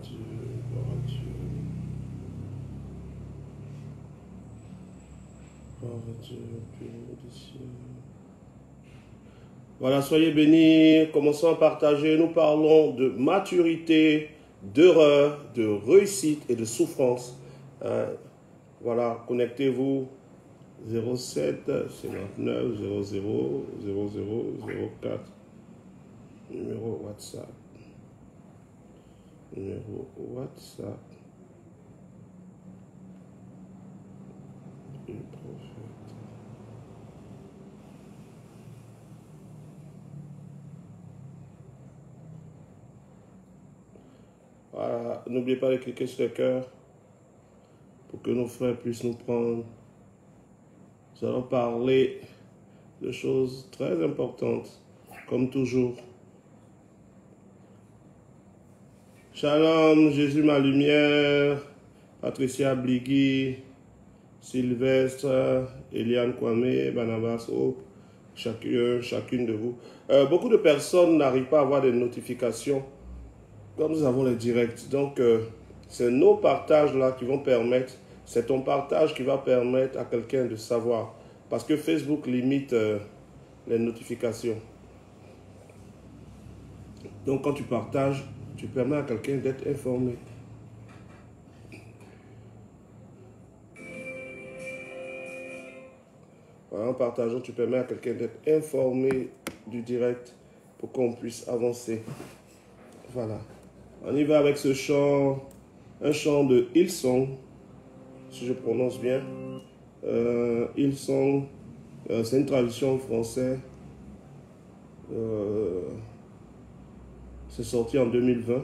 Dieu, gloire à Dieu. Gloire à Dieu, plus haut des cieux. Voilà, soyez bénis. Commençons à partager. Nous parlons de maturité, d'erreur, de réussite et de souffrance. Voilà, connectez-vous. 07 59 00 00 04. Numéro WhatsApp. Numéro WhatsApp. Du prophète. Voilà, n'oubliez pas de cliquer sur le cœur pour que nos frères puissent nous prendre. Nous allons parler de choses très importantes, comme toujours. Shalom, Jésus ma lumière, Patricia Bligui, Sylvestre, Eliane Kwame, Barnabas Hope, chacune de vous. Beaucoup de personnes n'arrivent pas à avoir des notifications, comme nous avons les directs. Donc, c'est nos partages là qui vont permettre, c'est ton partage qui va permettre à quelqu'un de savoir. Parce que Facebook limite les notifications. Donc, quand tu partages, tu permets à quelqu'un d'être informé. Voilà, en partageant, tu permets à quelqu'un d'être informé du direct pour qu'on puisse avancer. Voilà. On y va avec ce chant, un chant de Hillsong, si je prononce bien. Hillsong, c'est une traduction en français. C'est sorti en 2020.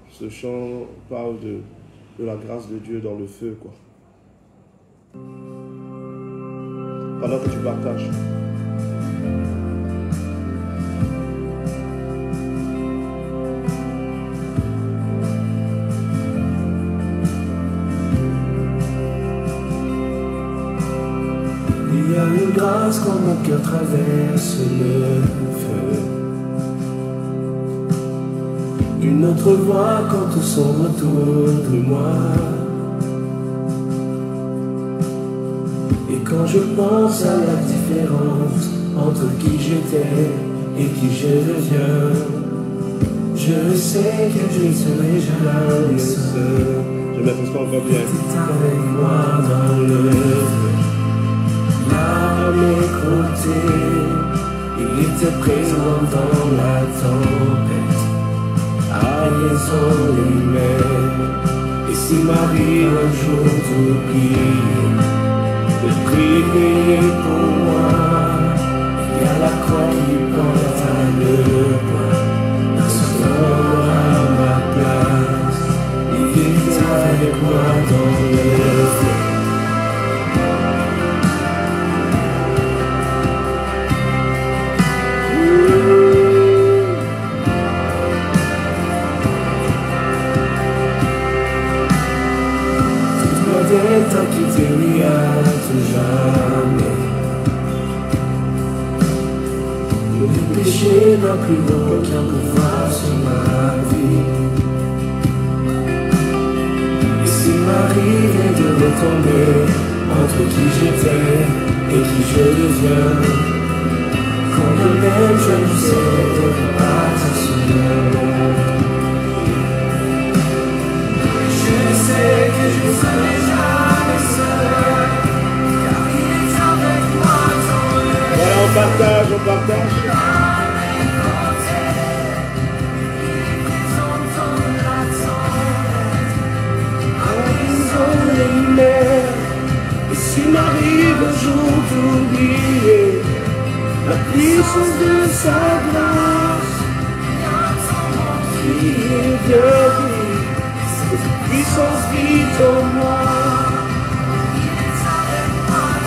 Ce chant parle de la grâce de Dieu dans le feu, quoi. Pendant que tu partages. Il y a une grâce quand mon cœur traverse le feu. Une autre voix quand tout sombre autour de moi. Et quand je pense à la différence entre qui j'étais et qui je deviens, je sais que je serai jamais seul. Je ne maîtrise pas encore bien. C'est avec moi dans le feu. L'arme écroulée, il était présent dans la tempête. Avec son lumière. Et s'il m'arrive un jour d'oublier, de prier pour moi, il y a la croix qui porte à le point. Un sauveur à ma place, il est avec moi dans le feu. T'as quitté rien tout jamais. Le péché n'a plus aucun pouvoir sur ma vie. Et s'il m'arrivait de retomber entre qui j'étais et qui je deviens, quand même je ne sais pas sur le monde. Je sais que je serai jamais seul, car il est avec moi dans le feu. Voilà, on partage, on partage. Il est présent dans la tempête, avec son lumière. Et s'il m'arrive un jour d'oublier la puissance de sa grâce, qui est de vie. Cette puissance vit en moi,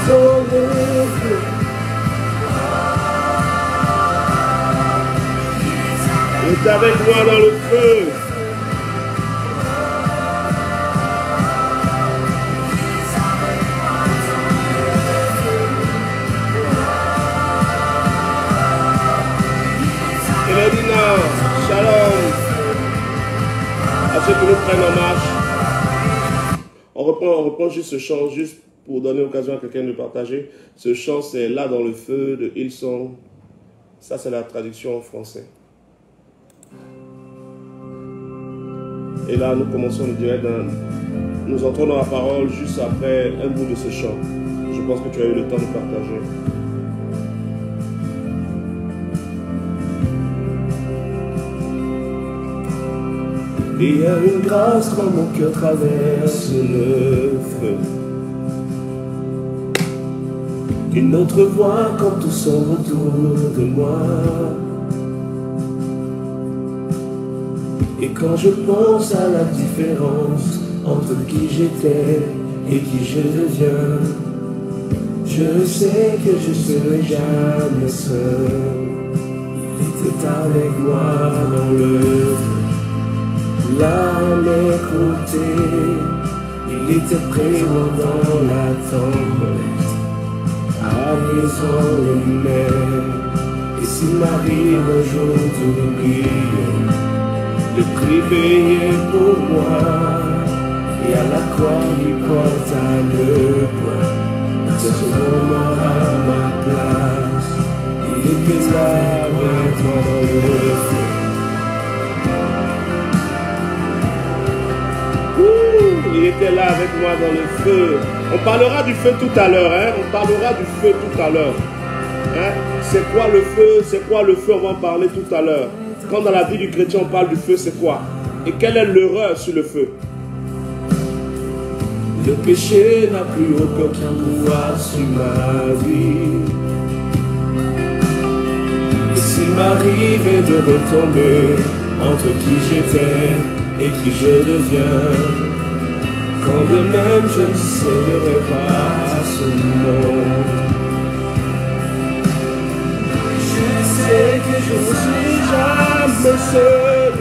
dans le feu. Il est avec moi dans le feu. Elédina, shalom. nous prenne en marche. On reprend juste ce chant, juste pour donner l'occasion à quelqu'un de partager. Ce chant, c'est Là dans le feu de Hillsong. Ça, c'est la traduction en français. Et là, nous commençons le direct. Nous entrons dans la parole juste après un bout de ce chant. Je pense que tu as eu le temps de partager. Il y a une grâce quand mon cœur traverse le feu. Une autre voix quand tout sombre autour de moi. Et quand je pense à la différence entre qui j'étais et qui je deviens, je sais que je serai jamais seul. Il était avec moi dans le feu, là à mes côtés. Il était présent dans la tempête, à mes lumière. Et s'il m'arrive un jour d'oublier le prix payé pour moi, et à la croix il porta le poids, c'est ce moment à ma place. Il était là avec moi dans le feu. Il était là avec moi dans le feu. On parlera du feu tout à l'heure, hein? On parlera du feu tout à l'heure. Hein? C'est quoi le feu? C'est quoi le feu? On va en parler tout à l'heure. Quand dans la vie du chrétien on parle du feu, c'est quoi? Et quelle est l'erreur sur le feu? Le péché n'a plus aucun pouvoir sur ma vie. Et s'il m'arrivait de retomber entre qui j'étais et qui je deviens, quand de même je ne céderai pas ce monde. Je sais que je ne suis jamais seul,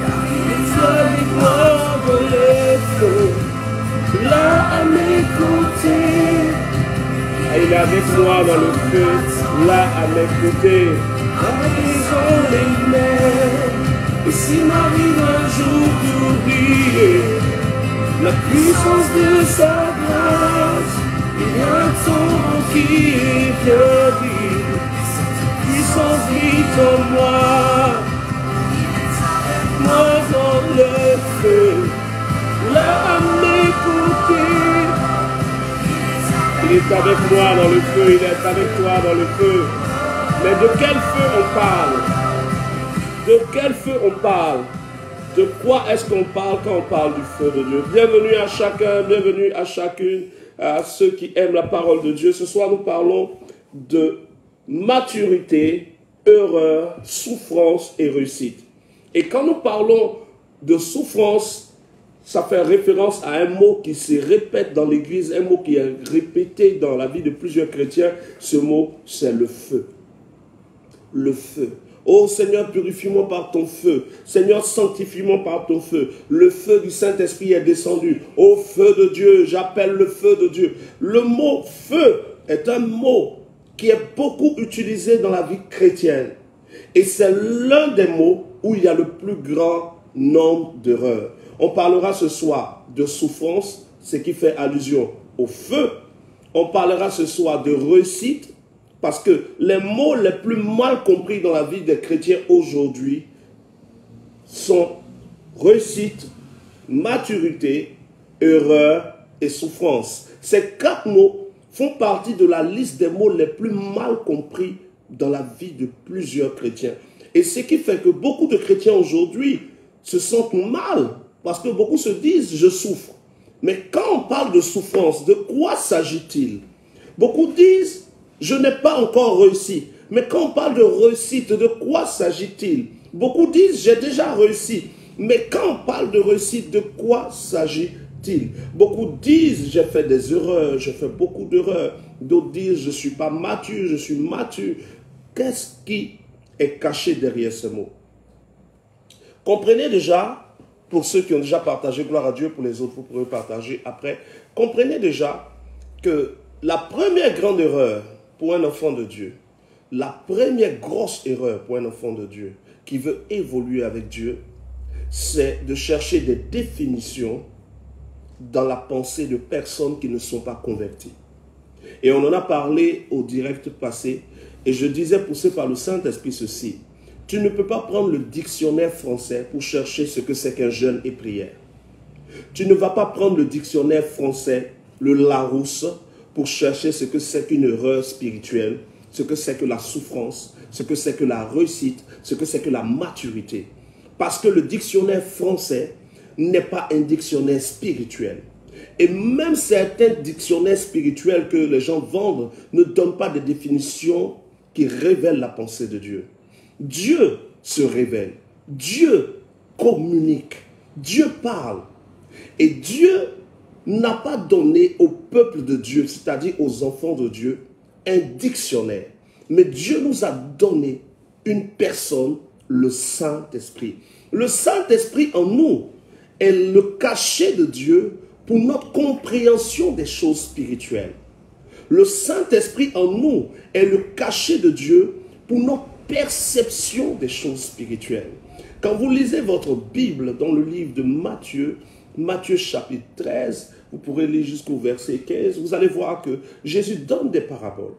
car il est avec moi dans le feu, là à mes côtés. Il est avec moi dans le feu, là à mes côtés. Dans les mers. Et s'il m'arrive un jour d'oublier la puissance de sa grâce, il y a un temps qui éclaire. Cette puissance vit en moi dans le feu, là à mes côtés. Il est avec moi dans le feu, il est avec toi dans le feu. Mais de quel feu on parle? De quel feu on parle? De quoi est-ce qu'on parle quand on parle du feu de Dieu? Bienvenue à chacun, bienvenue à chacune, à ceux qui aiment la parole de Dieu. Ce soir, nous parlons de maturité, erreur, souffrance et réussite. Et quand nous parlons de souffrance, ça fait référence à un mot qui se répète dans l'Église, un mot qui est répété dans la vie de plusieurs chrétiens. Ce mot, c'est le feu. Le feu. Oh Seigneur, purifie-moi par ton feu. Seigneur, sanctifie-moi par ton feu. Le feu du Saint-Esprit est descendu. Oh feu de Dieu, j'appelle le feu de Dieu. Le mot feu est un mot qui est beaucoup utilisé dans la vie chrétienne. Et c'est l'un des mots où il y a le plus grand nombre d'erreurs. On parlera ce soir de souffrance, ce qui fait allusion au feu. On parlera ce soir de réussite, parce que les mots les plus mal compris dans la vie des chrétiens aujourd'hui sont réussite, maturité, erreur et souffrance. Ces 4 mots font partie de la liste des mots les plus mal compris dans la vie de plusieurs chrétiens. Et ce qui fait que beaucoup de chrétiens aujourd'hui se sentent mal, parce que beaucoup se disent « je souffre ». Mais quand on parle de souffrance, de quoi s'agit-il? Beaucoup disent « je n'ai pas encore réussi ». Mais quand on parle de réussite, de quoi s'agit-il? Beaucoup disent « j'ai déjà réussi ». Mais quand on parle de réussite, de quoi s'agit-il? Beaucoup disent « j'ai fait des erreurs, j'ai fait beaucoup d'erreurs ». D'autres disent « je ne suis pas mature, je suis mature ». Qu'est-ce qui est caché derrière ce mot? Comprenez déjà, pour ceux qui ont déjà partagé, gloire à Dieu, pour les autres, vous pourrez partager après. Comprenez déjà que la première grande erreur pour un enfant de Dieu, la première grosse erreur pour un enfant de Dieu qui veut évoluer avec Dieu, c'est de chercher des définitions dans la pensée de personnes qui ne sont pas converties. Et on en a parlé au direct passé, et je disais poussé par le Saint-Esprit ceci: tu ne peux pas prendre le dictionnaire français pour chercher ce que c'est qu'un jeûne et prière. Tu ne vas pas prendre le dictionnaire français, le Larousse, pour chercher ce que c'est qu'une erreur spirituelle, ce que c'est que la souffrance, ce que c'est que la réussite, ce que c'est que la maturité. Parce que le dictionnaire français n'est pas un dictionnaire spirituel. Et même certains dictionnaires spirituels que les gens vendent ne donnent pas de définitions qui révèlent la pensée de Dieu. Dieu se révèle, Dieu communique, Dieu parle. Et Dieu n'a pas donné au peuple de Dieu, c'est-à-dire aux enfants de Dieu, un dictionnaire. Mais Dieu nous a donné une personne, le Saint-Esprit. Le Saint-Esprit en nous est le cachet de Dieu pour notre compréhension des choses spirituelles. Le Saint-Esprit en nous est le cachet de Dieu pour notre perception des choses spirituelles. Quand vous lisez votre Bible dans le livre de Matthieu, Matthieu chapitre 13, vous pourrez lire jusqu'au verset 15, vous allez voir que Jésus donne des paraboles.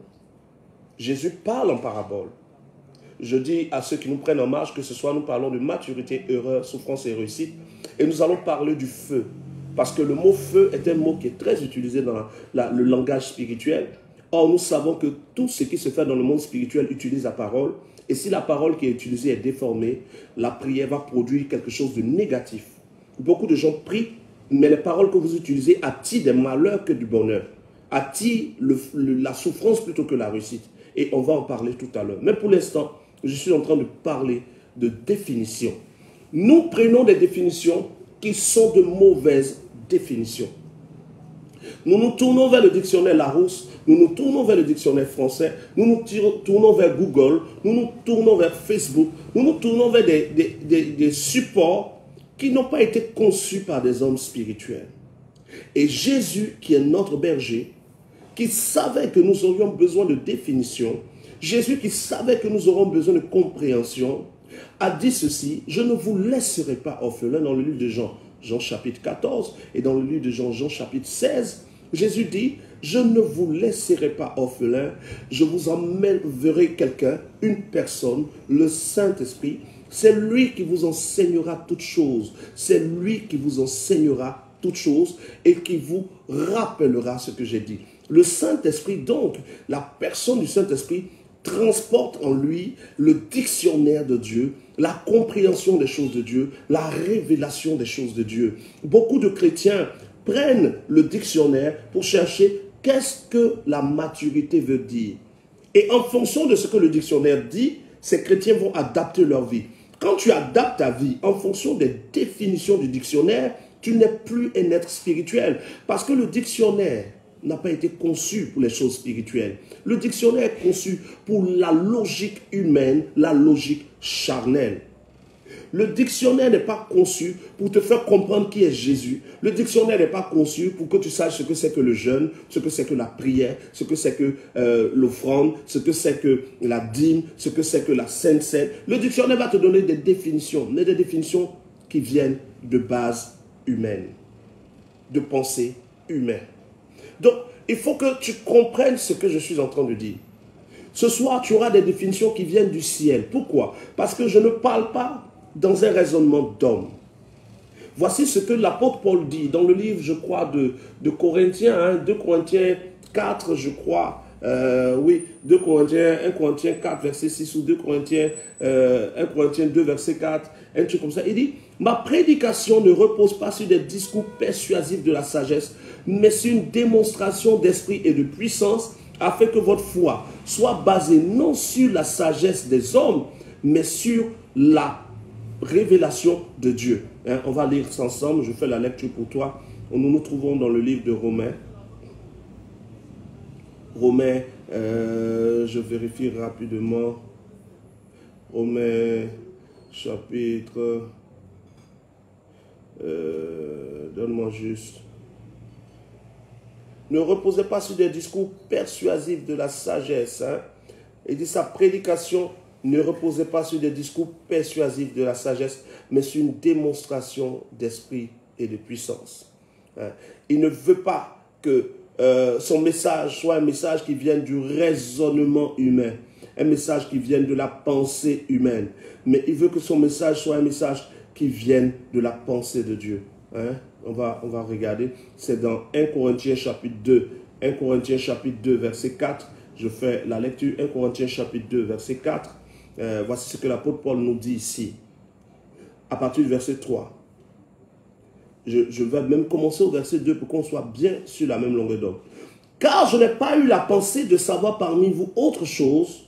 Jésus parle en paraboles. Je dis à ceux qui nous prennent en marche que ce soit nous parlons de maturité, erreur, souffrance et réussite. Et nous allons parler du feu. Parce que le mot feu est un mot qui est très utilisé dans le langage spirituel. Or, nous savons que tout ce qui se fait dans le monde spirituel utilise la parole. Et si la parole qui est utilisée est déformée, la prière va produire quelque chose de négatif. Beaucoup de gens prient, mais les paroles que vous utilisez attirent des malheurs que du bonheur. Attirent la souffrance plutôt que la réussite. Et on va en parler tout à l'heure. Mais pour l'instant, je suis en train de parler de définition. Nous prenons des définitions qui sont de mauvaises définitions. Nous nous tournons vers le dictionnaire Larousse, nous nous tournons vers le dictionnaire français, nous nous tournons vers Google, nous nous tournons vers Facebook, nous nous tournons vers des supports qui n'ont pas été conçus par des hommes spirituels. Et Jésus, qui est notre berger, qui savait que nous aurions besoin de définition, Jésus qui savait que nous aurons besoin de compréhension, a dit ceci: je ne vous laisserai pas orphelins. Dans le livre de Jean, Jean chapitre 14, et dans le livre de Jean, Jean chapitre 16, Jésus dit: je ne vous laisserai pas orphelins, je vous enverrai quelqu'un, une personne, le Saint-Esprit. C'est lui qui vous enseignera toutes choses, c'est lui qui vous enseignera toutes choses et qui vous rappellera ce que j'ai dit. Le Saint-Esprit, donc, la personne du Saint-Esprit, transporte en lui le dictionnaire de Dieu, la compréhension des choses de Dieu, la révélation des choses de Dieu. Beaucoup de chrétiens prennent le dictionnaire pour chercher qu'est-ce que la maturité veut dire. Et en fonction de ce que le dictionnaire dit, ces chrétiens vont adapter leur vie. Quand tu adaptes ta vie en fonction des définitions du dictionnaire, tu n'es plus un être spirituel. Parce que le dictionnaire n'a pas été conçu pour les choses spirituelles. Le dictionnaire est conçu pour la logique humaine, la logique charnelle. Le dictionnaire n'est pas conçu pour te faire comprendre qui est Jésus. Le dictionnaire n'est pas conçu pour que tu saches ce que c'est que le jeûne, ce que c'est que la prière, ce que c'est que l'offrande, ce que c'est que la dîme, ce que c'est que la Sainte Seine. Le dictionnaire va te donner des définitions, mais des définitions qui viennent de base humaine, de pensée humaine. Donc, il faut que tu comprennes ce que je suis en train de dire. Ce soir, tu auras des définitions qui viennent du ciel. Pourquoi? Parce que je ne parle pas dans un raisonnement d'homme. Voici ce que l'apôtre Paul dit dans le livre, je crois, de Corinthiens, 2 Corinthiens 4, je crois. 1 Corinthiens 4, verset 6 ou 2 Corinthiens, 1 Corinthiens 2, verset 4, un truc comme ça. Il dit: ma prédication ne repose pas sur des discours persuasifs de la sagesse, mais sur une démonstration d'esprit et de puissance, afin que votre foi soit basée non sur la sagesse des hommes, mais sur la révélation de Dieu. On va lire ça ensemble, je fais la lecture pour toi. Nous nous trouvons dans le livre de Romains. Romains, je vérifie rapidement. Romains, chapitre... donne-moi juste... Ne reposez pas sur des discours persuasifs de la sagesse. Il dit: sa prédication ne reposait pas sur des discours persuasifs de la sagesse, mais sur une démonstration d'esprit et de puissance. Il ne veut pas que son message soit un message qui vienne du raisonnement humain, un message qui vienne de la pensée humaine, mais il veut que son message soit un message qui vienne de la pensée de Dieu. On va regarder, c'est dans 1 Corinthiens chapitre 2, 1 Corinthiens chapitre 2 verset 4, je fais la lecture, 1 Corinthiens chapitre 2 verset 4, voici ce que l'apôtre Paul nous dit ici, à partir du verset 3. Je vais même commencer au verset 2 pour qu'on soit bien sur la même longueur d'onde. Car je n'ai pas eu la pensée de savoir parmi vous autre chose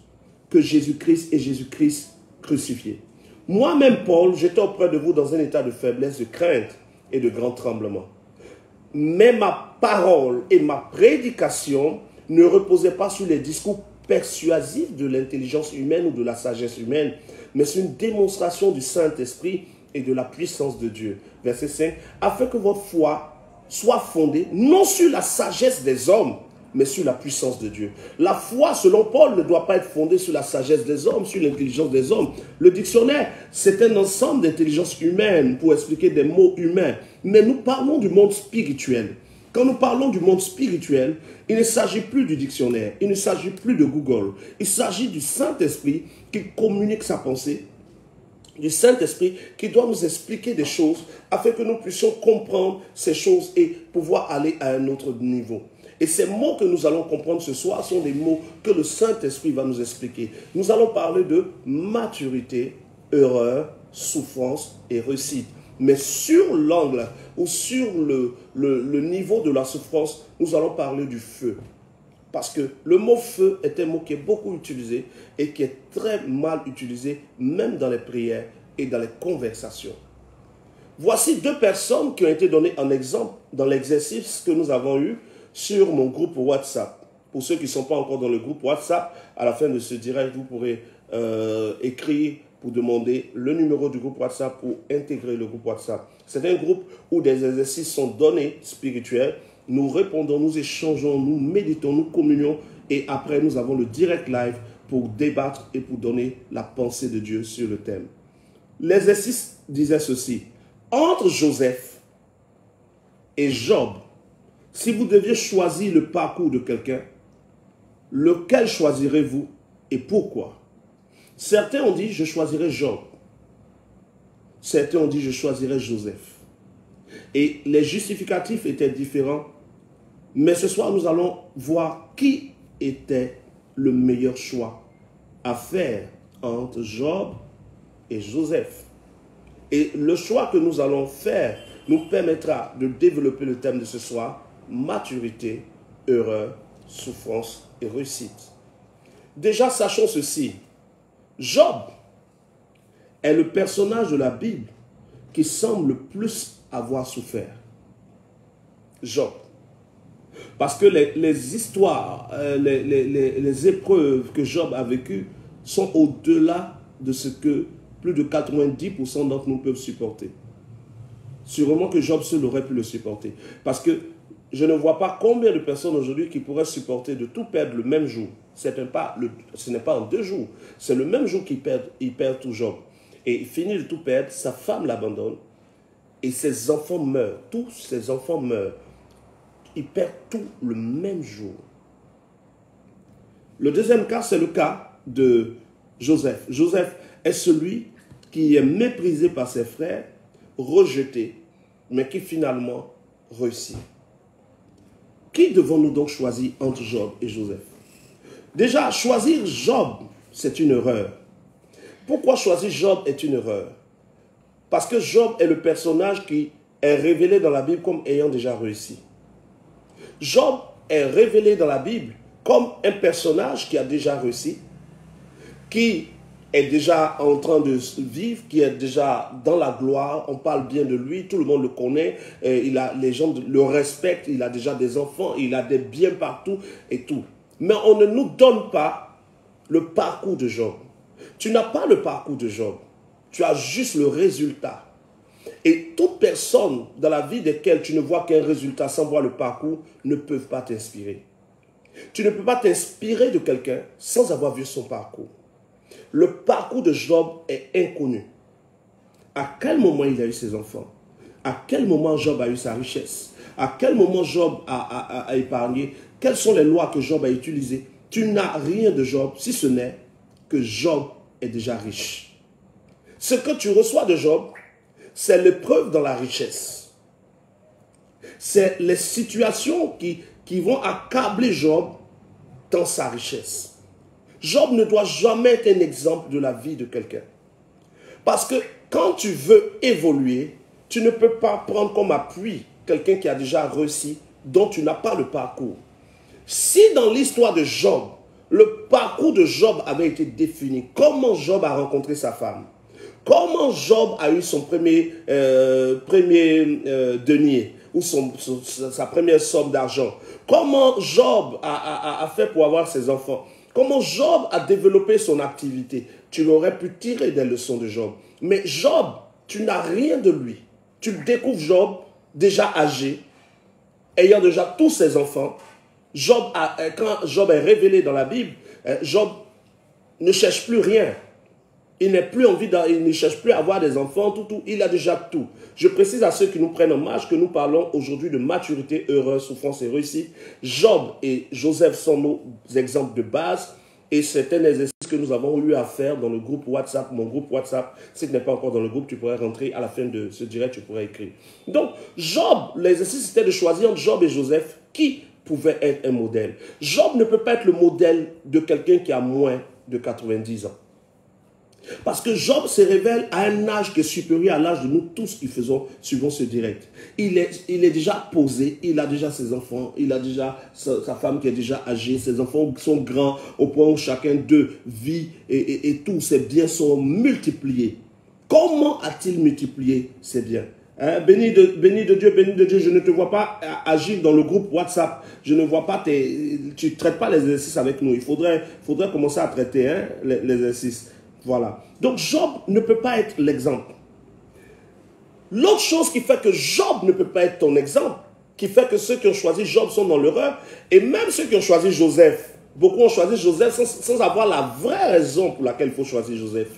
que Jésus-Christ et Jésus-Christ crucifié. Moi-même, Paul, j'étais auprès de vous dans un état de faiblesse, de crainte et de grand tremblement. Mais ma parole et ma prédication ne reposaient pas sur les discours persuasifs de l'intelligence humaine ou de la sagesse humaine, mais sur une démonstration du Saint-Esprit et de la puissance de Dieu. Verset 5, afin que votre foi soit fondée non sur la sagesse des hommes, mais sur la puissance de Dieu. La foi, selon Paul, ne doit pas être fondée sur la sagesse des hommes, sur l'intelligence des hommes. Le dictionnaire, c'est un ensemble d'intelligence humaine pour expliquer des mots humains. Mais nous parlons du monde spirituel. Quand nous parlons du monde spirituel, il ne s'agit plus du dictionnaire, il ne s'agit plus de Google. Il s'agit du Saint-Esprit qui communique sa pensée, du Saint-Esprit qui doit nous expliquer des choses afin que nous puissions comprendre ces choses et pouvoir aller à un autre niveau. Et ces mots que nous allons comprendre ce soir sont des mots que le Saint-Esprit va nous expliquer. Nous allons parler de maturité, erreur, souffrance et réussite. Mais sur l'angle ou sur le niveau de la souffrance, nous allons parler du feu. Parce que le mot feu est un mot qui est beaucoup utilisé et qui est très mal utilisé, même dans les prières et dans les conversations. Voici deux personnes qui ont été données en exemple dans l'exercice que nous avons eu sur mon groupe WhatsApp. Pour ceux qui ne sont pas encore dans le groupe WhatsApp, à la fin de ce direct, vous pourrez écrire pour demander le numéro du groupe WhatsApp pour intégrer le groupe WhatsApp. C'est un groupe où des exercices sont donnés spirituels. Nous répondons, nous échangeons, nous méditons, nous communions et après nous avons le direct live pour débattre et pour donner la pensée de Dieu sur le thème. L'exercice disait ceci: entre Joseph et Job, si vous deviez choisir le parcours de quelqu'un, lequel choisirez-vous et pourquoi? Certains ont dit, je choisirai Job. Certains ont dit, je choisirai Joseph. Et les justificatifs étaient différents. Mais ce soir, nous allons voir qui était le meilleur choix à faire entre Job et Joseph. Et le choix que nous allons faire nous permettra de développer le thème de ce soir, maturité, erreur, souffrance et réussite. Déjà, sachons ceci. Job est le personnage de la Bible qui semble le plus avoir souffert. Job. Parce que les histoires, les épreuves que Job a vécues sont au-delà de ce que plus de 90% d'entre nous peuvent supporter. Sûrement que Job seul aurait pu le supporter. Parce que je ne vois pas combien de personnes aujourd'hui qui pourraient supporter de tout perdre le même jour. Ce n'est pas en 2 jours. C'est le même jour qu'il perd tout Job. Et il finit de tout perdre, sa femme l'abandonne et ses enfants meurent. Tous ses enfants meurent. Il perd tout le même jour. Le deuxième cas, c'est le cas de Joseph. Joseph est celui qui est méprisé par ses frères, rejeté, mais qui finalement réussit. Qui devons-nous donc choisir entre Job et Joseph? Déjà, choisir Job, c'est une erreur. Pourquoi choisir Job est une erreur? Parce que Job est le personnage qui est révélé dans la Bible comme ayant déjà réussi. Job est révélé dans la Bible comme un personnage qui a déjà réussi, qui est déjà en train de vivre, qui est déjà dans la gloire, on parle bien de lui, tout le monde le connaît, les gens le respectent, il a déjà des enfants, il a des biens partout et tout. Mais on ne nous donne pas le parcours de Job. Tu n'as pas le parcours de Job, tu as juste le résultat. Et toute personne dans la vie desquelles tu ne vois qu'un résultat sans voir le parcours ne peuvent pas t'inspirer. Tu ne peux pas t'inspirer de quelqu'un sans avoir vu son parcours. le parcours de Job est inconnu. À quel moment il a eu ses enfants? À quel moment Job a eu sa richesse? À quel moment Job a épargné? Quelles sont les lois que Job a utilisées? Tu n'as rien de Job, si ce n'est que Job est déjà riche. Ce que tu reçois de Job, c'est l'épreuve dans la richesse. C'est les situations qui vont accabler Job dans sa richesse. Job ne doit jamais être un exemple de la vie de quelqu'un. Parce que quand tu veux évoluer, tu ne peux pas prendre comme appui quelqu'un qui a déjà réussi, dont tu n'as pas le parcours. Si dans l'histoire de Job, le parcours de Job avait été défini, comment Job a rencontré sa femme, comment Job a eu son premier denier, ou sa première somme d'argent, comment Job a fait pour avoir ses enfants, comment Job a développé son activité, tu aurais pu tirer des leçons de Job. Mais Job, tu n'as rien de lui. Tu découvres Job déjà âgé, ayant déjà tous ses enfants. Quand Job est révélé dans la Bible, Job ne cherche plus rien. Il ne cherche plus à avoir des enfants, tout. Il a déjà tout. Je précise à ceux qui nous prennent en marche que nous parlons aujourd'hui de maturité, heureuse, souffrance et réussite. Job et Joseph sont nos exemples de base. Et c'est un exercice que nous avons eu à faire dans le groupe WhatsApp, mon groupe WhatsApp. Si tu n'es pas encore dans le groupe, tu pourrais rentrer à la fin de ce direct, tu pourrais écrire. Donc, Job, l'exercice c'était de choisir entre Job et Joseph qui pouvait être un modèle. Job ne peut pas être le modèle de quelqu'un qui a moins de 90 ans. Parce que Job se révèle à un âge qui est supérieur à l'âge de nous tous qui suivons ce direct. Il est déjà posé, il a déjà ses enfants, il a déjà sa femme qui est déjà âgée, ses enfants sont grands au point où chacun d'eux vit et tous ses biens sont multipliés. Comment a-t-il multiplié ses biens? Béni de Dieu, je ne te vois pas agir dans le groupe WhatsApp. Je ne vois pas, tu ne traites pas les exercices avec nous. Il faudrait commencer à traiter les exercices. Voilà. Donc Job ne peut pas être l'exemple. L'autre chose qui fait que Job ne peut pas être ton exemple, qui fait que ceux qui ont choisi Job sont dans l'erreur, et même ceux qui ont choisi Joseph, beaucoup ont choisi Joseph sans avoir la vraie raison pour laquelle il faut choisir Joseph.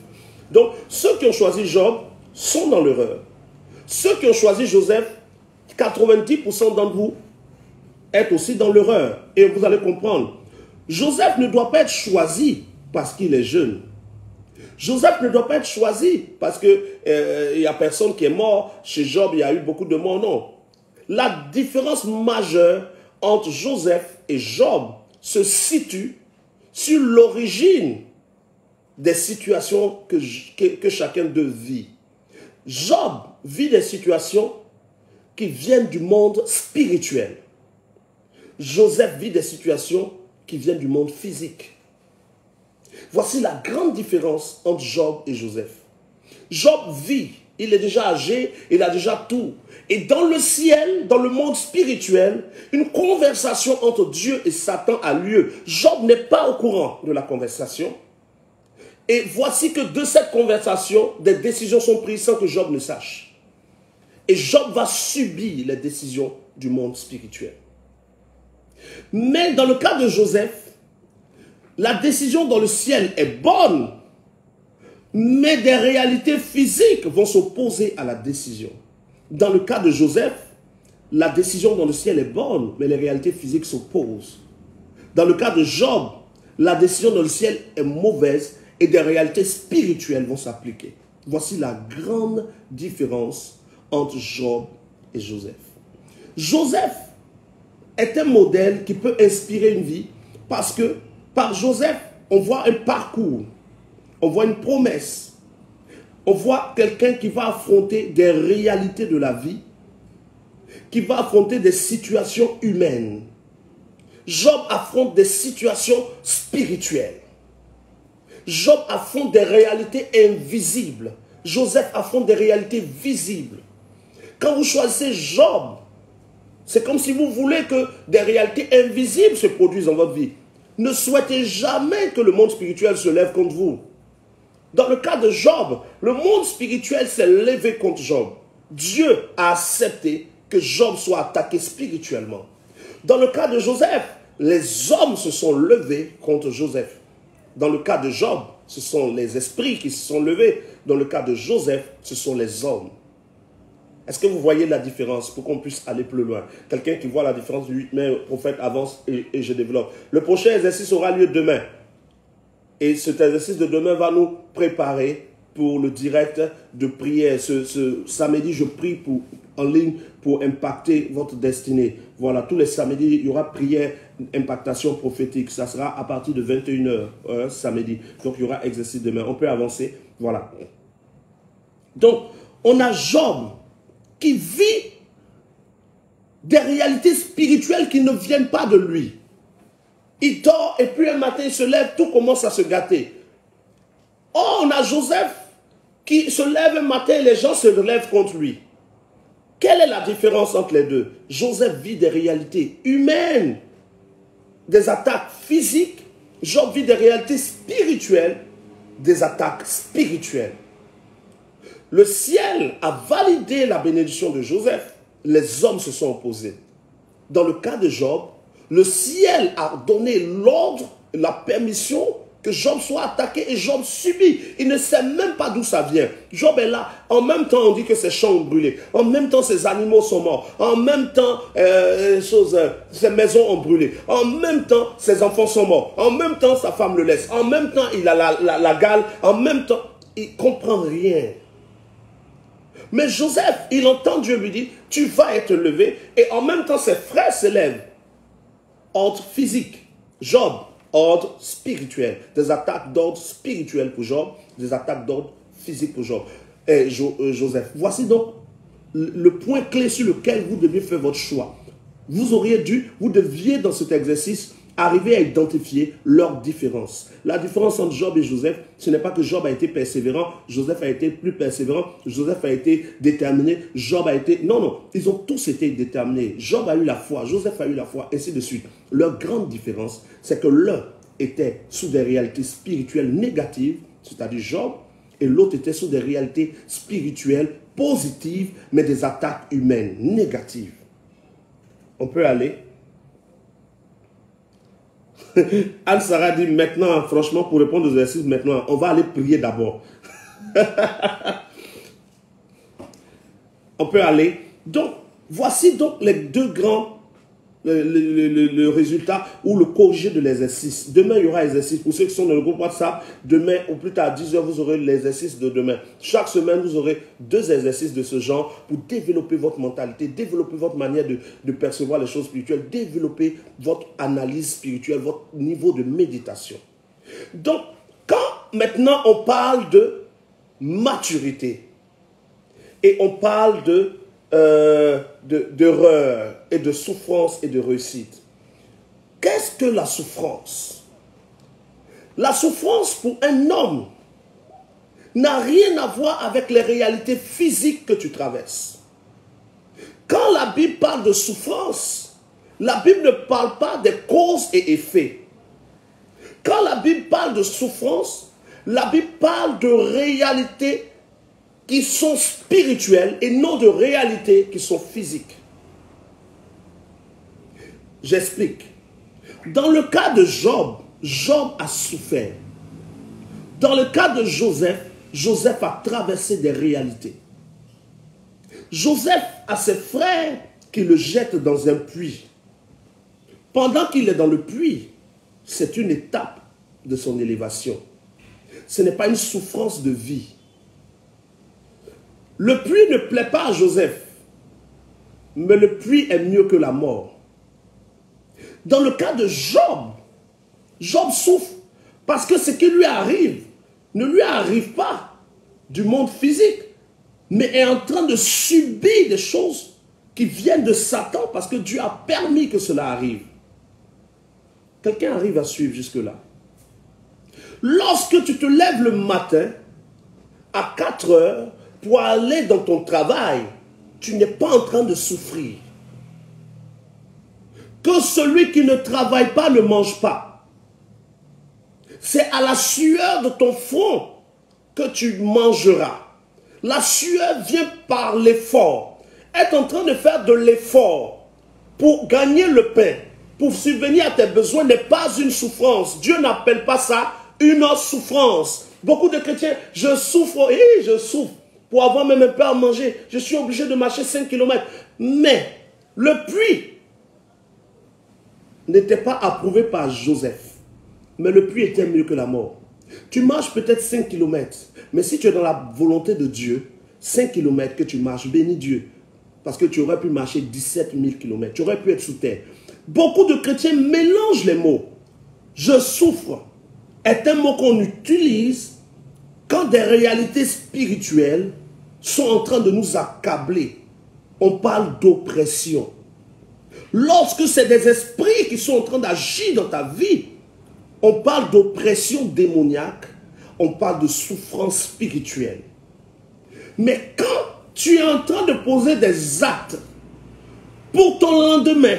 Donc ceux qui ont choisi Job sont dans l'erreur. Ceux qui ont choisi Joseph, 90% d'entre vous êtes aussi dans l'erreur. Et vous allez comprendre. Joseph ne doit pas être choisi parce qu'il est jeune. Joseph ne doit pas être choisi parce qu'il n'y a personne qui est mort. Chez Job, il y a eu beaucoup de morts. Non. La différence majeure entre Joseph et Job se situe sur l'origine des situations que chacun d'eux vit. Job vit des situations qui viennent du monde spirituel. Joseph vit des situations qui viennent du monde physique. Voici la grande différence entre Job et Joseph. Job vit, il est déjà âgé, il a déjà tout. Et dans le ciel, dans le monde spirituel, une conversation entre Dieu et Satan a lieu. Job n'est pas au courant de la conversation. Et voici que de cette conversation, des décisions sont prises sans que Job ne sache. Et Job va subir les décisions du monde spirituel. Mais dans le cas de Joseph, la décision dans le ciel est bonne, mais des réalités physiques vont s'opposer à la décision. Dans le cas de Joseph, la décision dans le ciel est bonne, mais les réalités physiques s'opposent. Dans le cas de Job, la décision dans le ciel est mauvaise et des réalités spirituelles vont s'appliquer. Voici la grande différence entre Job et Joseph. Joseph est un modèle qui peut inspirer une vie parce que par Joseph, on voit un parcours, on voit une promesse, on voit quelqu'un qui va affronter des réalités de la vie, qui va affronter des situations humaines. Job affronte des situations spirituelles. Job affronte des réalités invisibles. Joseph affronte des réalités visibles. Quand vous choisissez Job, c'est comme si vous voulez que des réalités invisibles se produisent dans votre vie. Ne souhaitez jamais que le monde spirituel se lève contre vous. Dans le cas de Job, le monde spirituel s'est levé contre Job. Dieu a accepté que Job soit attaqué spirituellement. Dans le cas de Joseph, les hommes se sont levés contre Joseph. Dans le cas de Job, ce sont les esprits qui se sont levés. Dans le cas de Joseph, ce sont les hommes. Est-ce que vous voyez la différence pour qu'on puisse aller plus loin? Quelqu'un qui voit la différence, lui, mais prophète avance et je développe. Le prochain exercice aura lieu demain. Et cet exercice de demain va nous préparer pour le direct de prière. Ce samedi, je prie en ligne pour impacter votre destinée. Voilà, tous les samedis, il y aura prière, impactation prophétique. Ça sera à partir de 21h samedi. Donc, il y aura exercice demain. On peut avancer. Voilà. Donc, on a Job qui vit des réalités spirituelles qui ne viennent pas de lui. Il dort et puis un matin, il se lève, tout commence à se gâter. Oh, on a Joseph qui se lève un matin et les gens se lèvent contre lui. Quelle est la différence entre les deux? Joseph vit des réalités humaines, des attaques physiques. Job vit des réalités spirituelles, des attaques spirituelles. Le ciel a validé la bénédiction de Joseph. Les hommes se sont opposés. Dans le cas de Job, le ciel a donné l'ordre, la permission que Job soit attaqué et Job subit. Il ne sait même pas d'où ça vient. Job est là. En même temps, on dit que ses champs ont brûlé. En même temps, ses animaux sont morts. En même temps, ses maisons ont brûlé. En même temps, ses enfants sont morts. En même temps, sa femme le laisse. En même temps, il a la gale. En même temps, il ne comprend rien. Mais Joseph, il entend Dieu lui dire, tu vas être levé. Et en même temps, ses frères se lèvent. Ordre physique. Job, ordre spirituel. Des attaques d'ordre spirituel pour Job, des attaques d'ordre physique pour Job. Et Joseph. Voici donc le point clé sur lequel vous devez faire votre choix. Vous deviez dans cet exercice arriver à identifier leurs différences. La différence entre Job et Joseph, ce n'est pas que Job a été persévérant, Joseph a été plus persévérant, Joseph a été déterminé, Job a été... Non, ils ont tous été déterminés. Job a eu la foi, Joseph a eu la foi, ainsi de suite. Leur grande différence, c'est que l'un était sous des réalités spirituelles négatives, c'est-à-dire Job, et l'autre était sous des réalités spirituelles positives, mais des attaques humaines négatives. On peut aller... Anne-Sarah dit maintenant, franchement, pour répondre aux exercices maintenant, on va aller prier d'abord. On peut aller. Donc, voici donc les deux grands, le résultat ou le corrigé de l'exercice. Demain, il y aura exercice. Pour ceux qui sont dans le groupe WhatsApp, demain, ou plus tard à 10h, vous aurez l'exercice de demain. Chaque semaine, vous aurez 2 exercices de ce genre pour développer votre mentalité, développer votre manière de percevoir les choses spirituelles, développer votre analyse spirituelle, votre niveau de méditation. Donc, quand maintenant on parle de maturité et on parle d'erreur et de souffrance et de réussite. Qu'est-ce que la souffrance? La souffrance pour un homme n'a rien à voir avec les réalités physiques que tu traverses. Quand la Bible parle de souffrance, la Bible ne parle pas des causes et effets. Quand la Bible parle de souffrance, la Bible parle de réalités qui sont spirituelles et non de réalités qui sont physiques. J'explique. Dans le cas de Job, Job a souffert. Dans le cas de Joseph, Joseph a traversé des réalités. Joseph a ses frères qui le jettent dans un puits. Pendant qu'il est dans le puits, c'est une étape de son élévation. Ce n'est pas une souffrance de vie. Le puits ne plaît pas à Joseph, mais le puits est mieux que la mort. Dans le cas de Job, Job souffre parce que ce qui lui arrive ne lui arrive pas du monde physique, mais est en train de subir des choses qui viennent de Satan parce que Dieu a permis que cela arrive. Quelqu'un arrive à suivre jusque-là? Lorsque tu te lèves le matin à 4 heures pour aller dans ton travail, tu n'es pas en train de souffrir. Que celui qui ne travaille pas ne mange pas. C'est à la sueur de ton front que tu mangeras. La sueur vient par l'effort. Être en train de faire de l'effort pour gagner le pain, pour subvenir à tes besoins n'est pas une souffrance. Dieu n'appelle pas ça une souffrance. Beaucoup de chrétiens, je souffre pour avoir même un peu à manger. Je suis obligé de marcher 5 km. Mais le puits n'était pas approuvé par Joseph. Mais le puits était mieux que la mort. Tu marches peut-être 5 km. Mais si tu es dans la volonté de Dieu, 5 km que tu marches, bénis Dieu. Parce que tu aurais pu marcher 17 000 km. Tu aurais pu être sous terre. Beaucoup de chrétiens mélangent les mots. Je souffre est un mot qu'on utilise quand des réalités spirituelles sont en train de nous accabler. On parle d'oppression. Lorsque c'est des esprits qui sont en train d'agir dans ta vie, on parle d'oppression démoniaque, on parle de souffrance spirituelle. Mais quand tu es en train de poser des actes pour ton lendemain,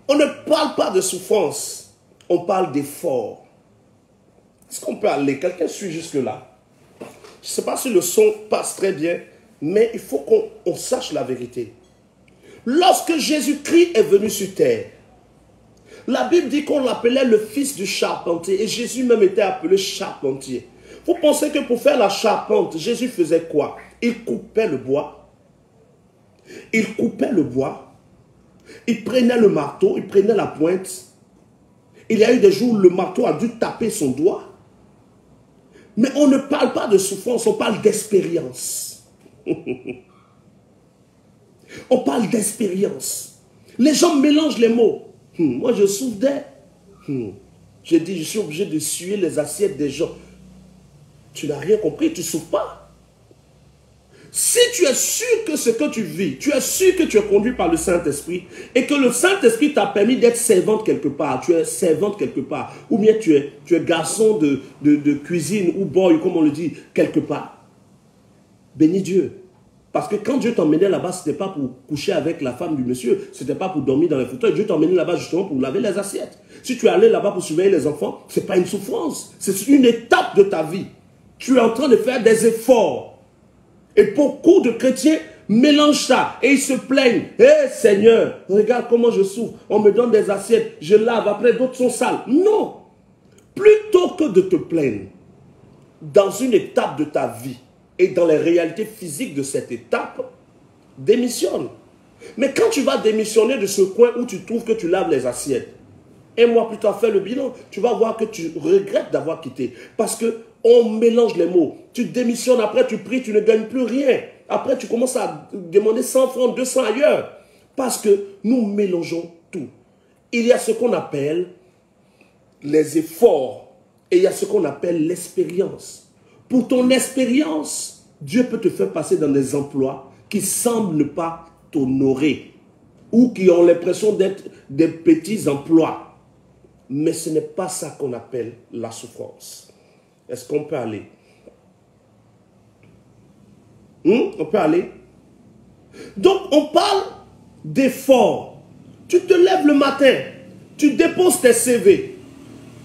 on ne parle pas de souffrance, on parle d'effort. Est-ce qu'on peut aller? Quelqu'un suit jusque-là? Je ne sais pas si le son passe très bien, mais il faut qu'on sache la vérité. Lorsque Jésus-Christ est venu sur terre, la Bible dit qu'on l'appelait le fils du charpentier, et Jésus même était appelé charpentier. Vous pensez que pour faire la charpente, Jésus faisait quoi? Il coupait le bois. Il coupait le bois. Il prenait le marteau, il prenait la pointe. Il y a eu des jours où le marteau a dû taper son doigt. Mais on ne parle pas de souffrance, on parle d'expérience. On parle d'expérience. Les gens mélangent les mots. Moi, je souffre d'air. J'ai dit, je suis obligé de suer les assiettes des gens. Tu n'as rien compris, tu ne souffres pas. Si tu es sûr que ce que tu vis, tu es sûr que tu es conduit par le Saint-Esprit et que le Saint-Esprit t'a permis d'être servante quelque part, tu es servante quelque part, ou bien tu es garçon de cuisine ou boy, comme on le dit, quelque part. Bénis Dieu. Parce que quand Dieu t'emmenait là-bas, ce n'était pas pour coucher avec la femme du monsieur, ce n'était pas pour dormir dans les fauteuils. Dieu t'emmenait là-bas justement pour laver les assiettes. Si tu es allé là-bas pour surveiller les enfants, ce n'est pas une souffrance, c'est une étape de ta vie. Tu es en train de faire des efforts. Et beaucoup de chrétiens mélangent ça et ils se plaignent. Hé Seigneur, regarde comment je souffre. On me donne des assiettes, je lave, après d'autres sont sales. Non. Plutôt que de te plaindre, dans une étape de ta vie et dans les réalités physiques de cette étape, démissionne. Mais quand tu vas démissionner de ce coin où tu trouves que tu laves les assiettes, un mois plus tard, fais le bilan, tu vas voir que tu regrettes d'avoir quitté. Parce qu'on mélange les mots. Tu démissionnes, après tu pries, tu ne gagnes plus rien. Après tu commences à demander 100 francs, 200 ailleurs. Parce que nous mélangeons tout. Il y a ce qu'on appelle les efforts et il y a ce qu'on appelle l'expérience. Pour ton expérience, Dieu peut te faire passer dans des emplois qui semblent ne pas t'honorer ou qui ont l'impression d'être des petits emplois. Mais ce n'est pas ça qu'on appelle la souffrance. Est-ce qu'on peut aller? On peut aller? Donc, on parle d'effort. Tu te lèves le matin, tu déposes tes CV,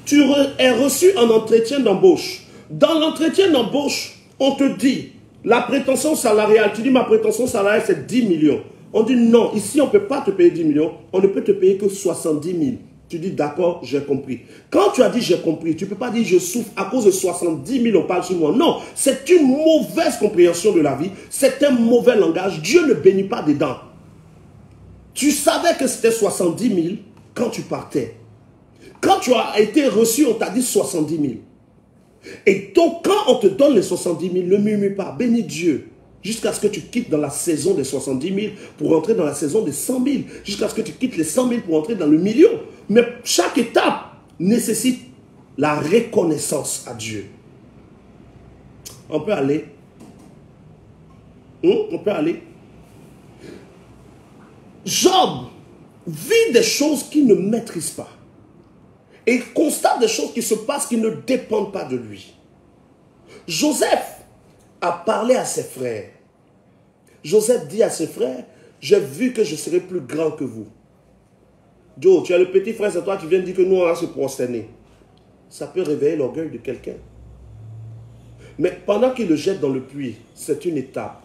tu es reçu en entretien d'embauche. Dans l'entretien d'embauche, on te dit, la prétention salariale, tu dis ma prétention salariale c'est 10 millions. On dit non, ici on ne peut pas te payer 10 millions, on ne peut te payer que 70 000. Tu dis d'accord, j'ai compris. Quand tu as dit j'ai compris, tu ne peux pas dire je souffre à cause de 70 000, on parle sur moi. Non, c'est une mauvaise compréhension de la vie, c'est un mauvais langage. Dieu ne bénit pas dedans. Tu savais que c'était 70 000 quand tu partais. Quand tu as été reçu, on t'a dit 70 000. Et donc quand on te donne les 70 000, ne murmure pas, bénis Dieu. Jusqu'à ce que tu quittes dans la saison des 70 000 pour entrer dans la saison des 100 000. Jusqu'à ce que tu quittes les 100 000 pour entrer dans le million. Mais chaque étape nécessite la reconnaissance à Dieu. On peut aller. On peut aller. Job vit des choses qu'il ne maîtrise pas. Et il constate des choses qui se passent qui ne dépendent pas de lui. Joseph a parlé à ses frères. Joseph dit à ses frères, j'ai vu que je serai plus grand que vous. Joe, tu as le petit frère, c'est toi qui viens de dire que nous, on va se prosterner. Ça peut réveiller l'orgueil de quelqu'un. Mais pendant qu'il le jette dans le puits, c'est une étape.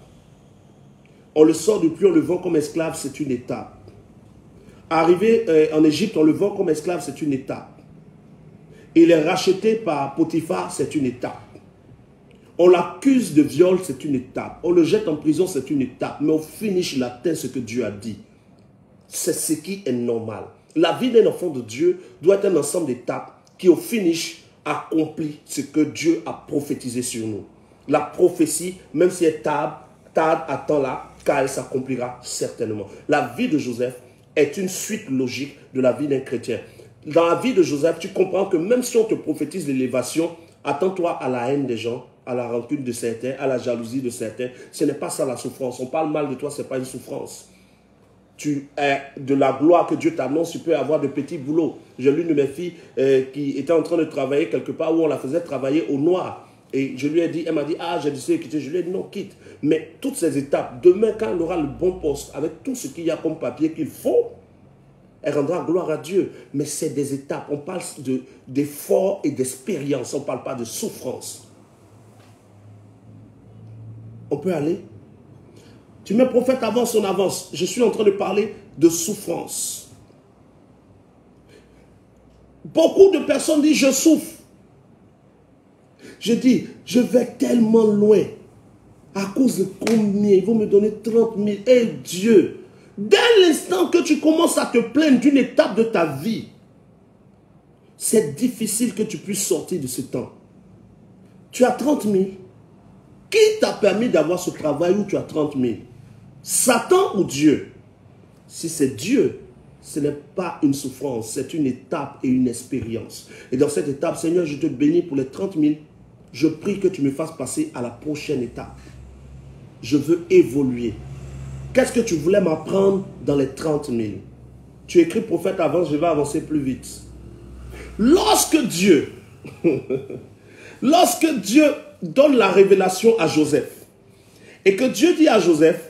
On le sort du puits, on le vend comme esclave, c'est une étape. Arrivé en Égypte, on le vend comme esclave, c'est une étape. Il est racheté par Potiphar, c'est une étape. On l'accuse de viol, c'est une étape. On le jette en prison, c'est une étape. Mais au finish, il atteint ce que Dieu a dit. C'est ce qui est normal. La vie d'un enfant de Dieu doit être un ensemble d'étapes qui au finish accomplit ce que Dieu a prophétisé sur nous. La prophétie, même si elle tarde, attend là, car elle s'accomplira certainement. La vie de Joseph est une suite logique de la vie d'un chrétien. Dans la vie de Joseph, tu comprends que même si on te prophétise l'élévation, attends-toi à la haine des gens, à la rancune de certains, à la jalousie de certains. Ce n'est pas ça la souffrance. On parle mal de toi, ce n'est pas une souffrance. Tu es de la gloire que Dieu t'annonce, tu peux avoir de petits boulots. J'ai l'une de mes filles qui était en train de travailler quelque part où on la faisait travailler au noir. Et je lui ai dit, elle m'a dit, ah, j'ai décidé de quitter. Je lui ai dit, non, quitte. Mais toutes ces étapes, demain, quand elle aura le bon poste, avec tout ce qu'il y a comme papier qu'il faut, elle rendra gloire à Dieu. Mais c'est des étapes. On parle d'effort et d'expérience. On ne parle pas de souffrance. On peut aller. Tu mets prophète, avance, on avance. Je suis en train de parler de souffrance. Beaucoup de personnes disent, je souffre. Je dis, je vais tellement loin. À cause de combien? Ils vont me donner 30 000. Et Dieu, dès l'instant que tu commences à te plaindre d'une étape de ta vie, c'est difficile que tu puisses sortir de ce temps. Tu as 30 000. Qui t'a permis d'avoir ce travail où tu as 30 000? Satan ou Dieu? Si c'est Dieu, ce n'est pas une souffrance, c'est une étape et une expérience. Et dans cette étape, Seigneur, je te bénis pour les 30 000. Je prie que tu me fasses passer à la prochaine étape. Je veux évoluer. Qu'est-ce que tu voulais m'apprendre dans les 30 000? Tu écris prophète, avance, je vais avancer plus vite. Lorsque Dieu donne la révélation à Joseph, et que Dieu dit à Joseph,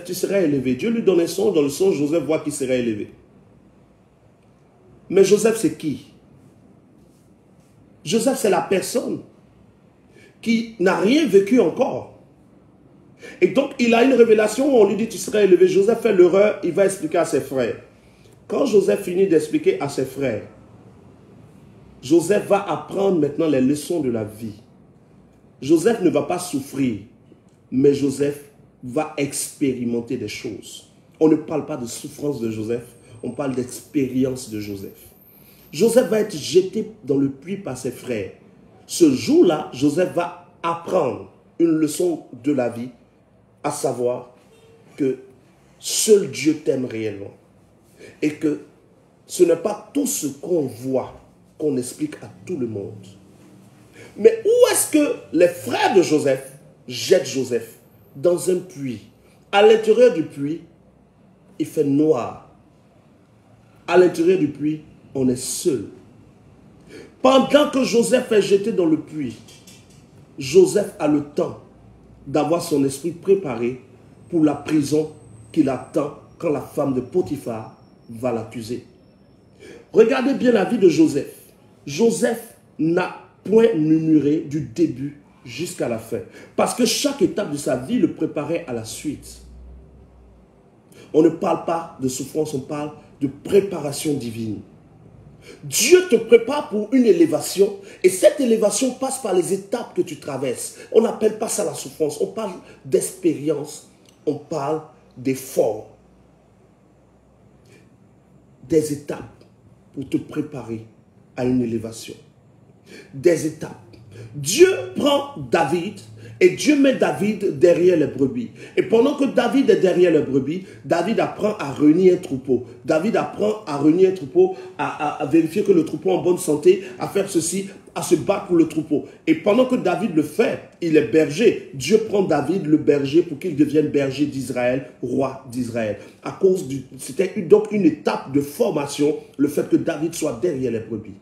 tu seras élevé. Dieu lui donne un songe, dans le songe, Joseph voit qu'il sera élevé. Mais Joseph, c'est qui? Joseph, c'est la personne qui n'a rien vécu encore. Et donc, il a une révélation où on lui dit, tu seras élevé. Joseph fait l'erreur, il va expliquer à ses frères. Quand Joseph finit d'expliquer à ses frères, Joseph va apprendre maintenant les leçons de la vie. Joseph ne va pas souffrir, mais Joseph va expérimenter des choses. On ne parle pas de souffrance de Joseph, on parle d'expérience de Joseph. Joseph va être jeté dans le puits par ses frères. Ce jour-là, Joseph va apprendre une leçon de la vie, à savoir que seul Dieu t'aime réellement. Et que ce n'est pas tout ce qu'on voit qu'on explique à tout le monde. Mais où est-ce que les frères de Joseph jettent Joseph? Dans un puits. À l'intérieur du puits, il fait noir. À l'intérieur du puits, on est seul. Pendant que Joseph est jeté dans le puits, Joseph a le temps d'avoir son esprit préparé pour la prison qu'il attend quand la femme de Potiphar va l'accuser. Regardez bien la vie de Joseph. Joseph n'a point murmuré du début jusqu'à la fin. Parce que chaque étape de sa vie le préparait à la suite. On ne parle pas de souffrance, on parle de préparation divine. Dieu te prépare pour une élévation et cette élévation passe par les étapes que tu traverses. On n'appelle pas ça la souffrance, on parle d'expérience, on parle d'effort. Des étapes pour te préparer à une élévation. Des étapes. Dieu prend David et Dieu met David derrière les brebis. Et pendant que David est derrière les brebis, David apprend à réunir un troupeau. David apprend à réunir un troupeau, à vérifier que le troupeau est en bonne santé, à faire ceci, à se battre pour le troupeau. Et pendant que David le fait, il est berger. Dieu prend David, le berger, pour qu'il devienne berger d'Israël, roi d'Israël. C'était donc une étape de formation, le fait que David soit derrière les brebis.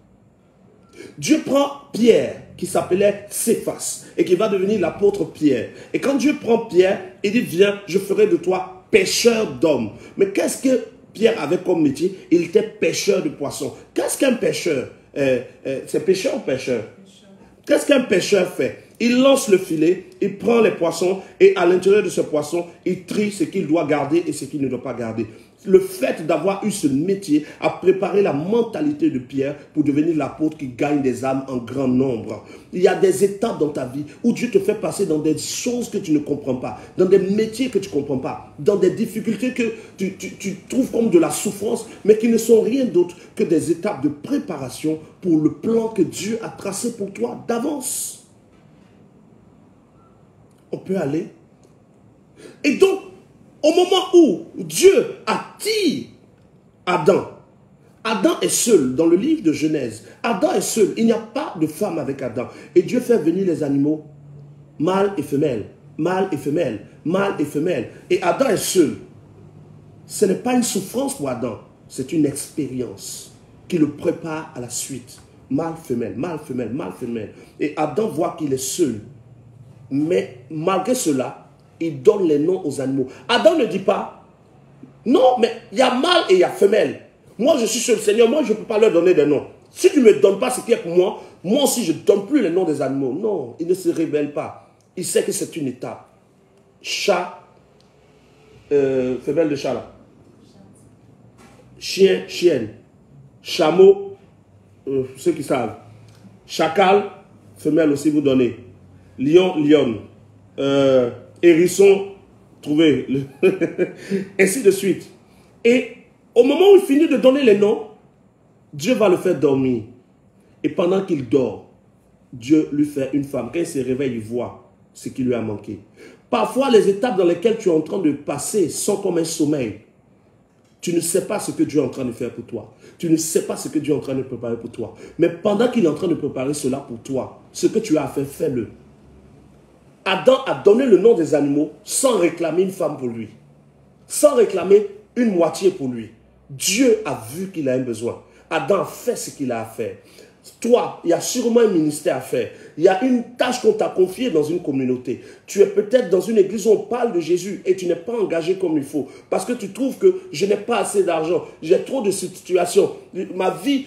Dieu prend Pierre, qui s'appelait Céphas, et qui va devenir l'apôtre Pierre. Et quand Dieu prend Pierre, il dit, viens, je ferai de toi pêcheur d'hommes. Mais qu'est-ce que Pierre avait comme métier? Il était pêcheur de poissons. Qu'est-ce qu'un pêcheur? C'est pêcheur ou pêcheur? Qu'est-ce qu'un pêcheur fait? Il lance le filet, il prend les poissons, et à l'intérieur de ce poisson, il trie ce qu'il doit garder et ce qu'il ne doit pas garder. le fait d'avoir eu ce métier a préparé la mentalité de Pierre pour devenir l'apôtre qui gagne des âmes en grand nombre. Il y a des étapes dans ta vie où Dieu te fait passer dans des choses que tu ne comprends pas, dans des métiers que tu ne comprends pas, dans des difficultés que tu trouves comme de la souffrance, mais qui ne sont rien d'autre que des étapes de préparation pour le plan que Dieu a tracé pour toi d'avance. On peut aller. Et donc, au moment où Dieu attire Adam, Adam est seul dans le livre de Genèse. Adam est seul. Il n'y a pas de femme avec Adam. Et Dieu fait venir les animaux, mâle et femelle, mâle et femelle, mâle et femelle. Et Adam est seul. Ce n'est pas une souffrance pour Adam. C'est une expérience qui le prépare à la suite. Mâle, femelle, mâle, femelle, mâle, femelle. Et Adam voit qu'il est seul. Mais malgré cela, il donne les noms aux animaux. Adam ne dit pas, non, mais il y a mâle et il y a femelle. Moi, je suis seul, Seigneur, moi, je ne peux pas leur donner des noms. Si tu ne me donnes pas ce qui est pour moi, moi aussi, je ne donne plus les noms des animaux. Non, il ne se révèle pas. Il sait que c'est une étape. Chat, femelle de chat là. Chien, chienne. Chameau, ceux qui savent. Chacal, femelle aussi, vous donnez. Lion, lionne. Hérisson, trouvez. Ainsi de suite. Et au moment où il finit de donner les noms, Dieu va le faire dormir. Et pendant qu'il dort, Dieu lui fait une femme. Quand il se réveille, il voit ce qui lui a manqué. Parfois, les étapes dans lesquelles tu es en train de passer sont comme un sommeil. Tu ne sais pas ce que Dieu est en train de faire pour toi. Tu ne sais pas ce que Dieu est en train de préparer pour toi. Mais pendant qu'il est en train de préparer cela pour toi, ce que tu as à faire, fais-le. Adam a donné le nom des animaux sans réclamer une femme pour lui. Sans réclamer une moitié pour lui. Dieu a vu qu'il a un besoin. Adam a fait ce qu'il a à faire. Toi, il y a sûrement un ministère à faire. Il y a une tâche qu'on t'a confiée dans une communauté. Tu es peut-être dans une église où on parle de Jésus et tu n'es pas engagé comme il faut. Parce que tu trouves que je n'ai pas assez d'argent. J'ai trop de situations. Ma vie,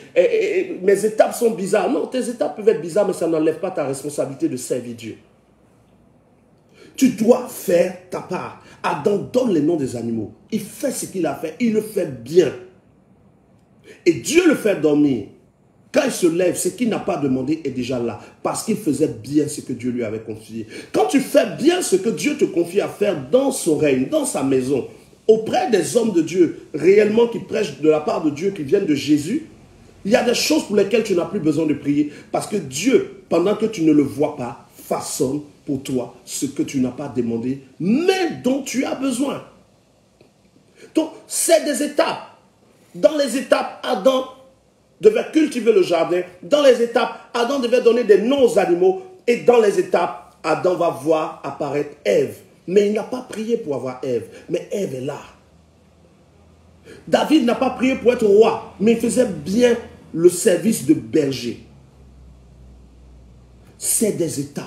mes étapes sont bizarres. Non, tes étapes peuvent être bizarres, mais ça n'enlève pas ta responsabilité de servir Dieu. Tu dois faire ta part. Adam donne les noms des animaux. Il fait ce qu'il a fait. Il le fait bien. Et Dieu le fait dormir. Quand il se lève, ce qu'il n'a pas demandé est déjà là. Parce qu'il faisait bien ce que Dieu lui avait confié. Quand tu fais bien ce que Dieu te confie à faire dans son règne, dans sa maison, auprès des hommes de Dieu, réellement qui prêchent de la part de Dieu, qui viennent de Jésus, il y a des choses pour lesquelles tu n'as plus besoin de prier. Parce que Dieu, pendant que tu ne le vois pas, façonne pour toi ce que tu n'as pas demandé, mais dont tu as besoin. Donc, c'est des étapes. Dans les étapes, Adam devait cultiver le jardin. Dans les étapes, Adam devait donner des noms aux animaux. Et dans les étapes, Adam va voir apparaître Ève. Mais il n'a pas prié pour avoir Ève. Mais Ève est là. David n'a pas prié pour être roi. Mais il faisait bien le service de berger. C'est des étapes.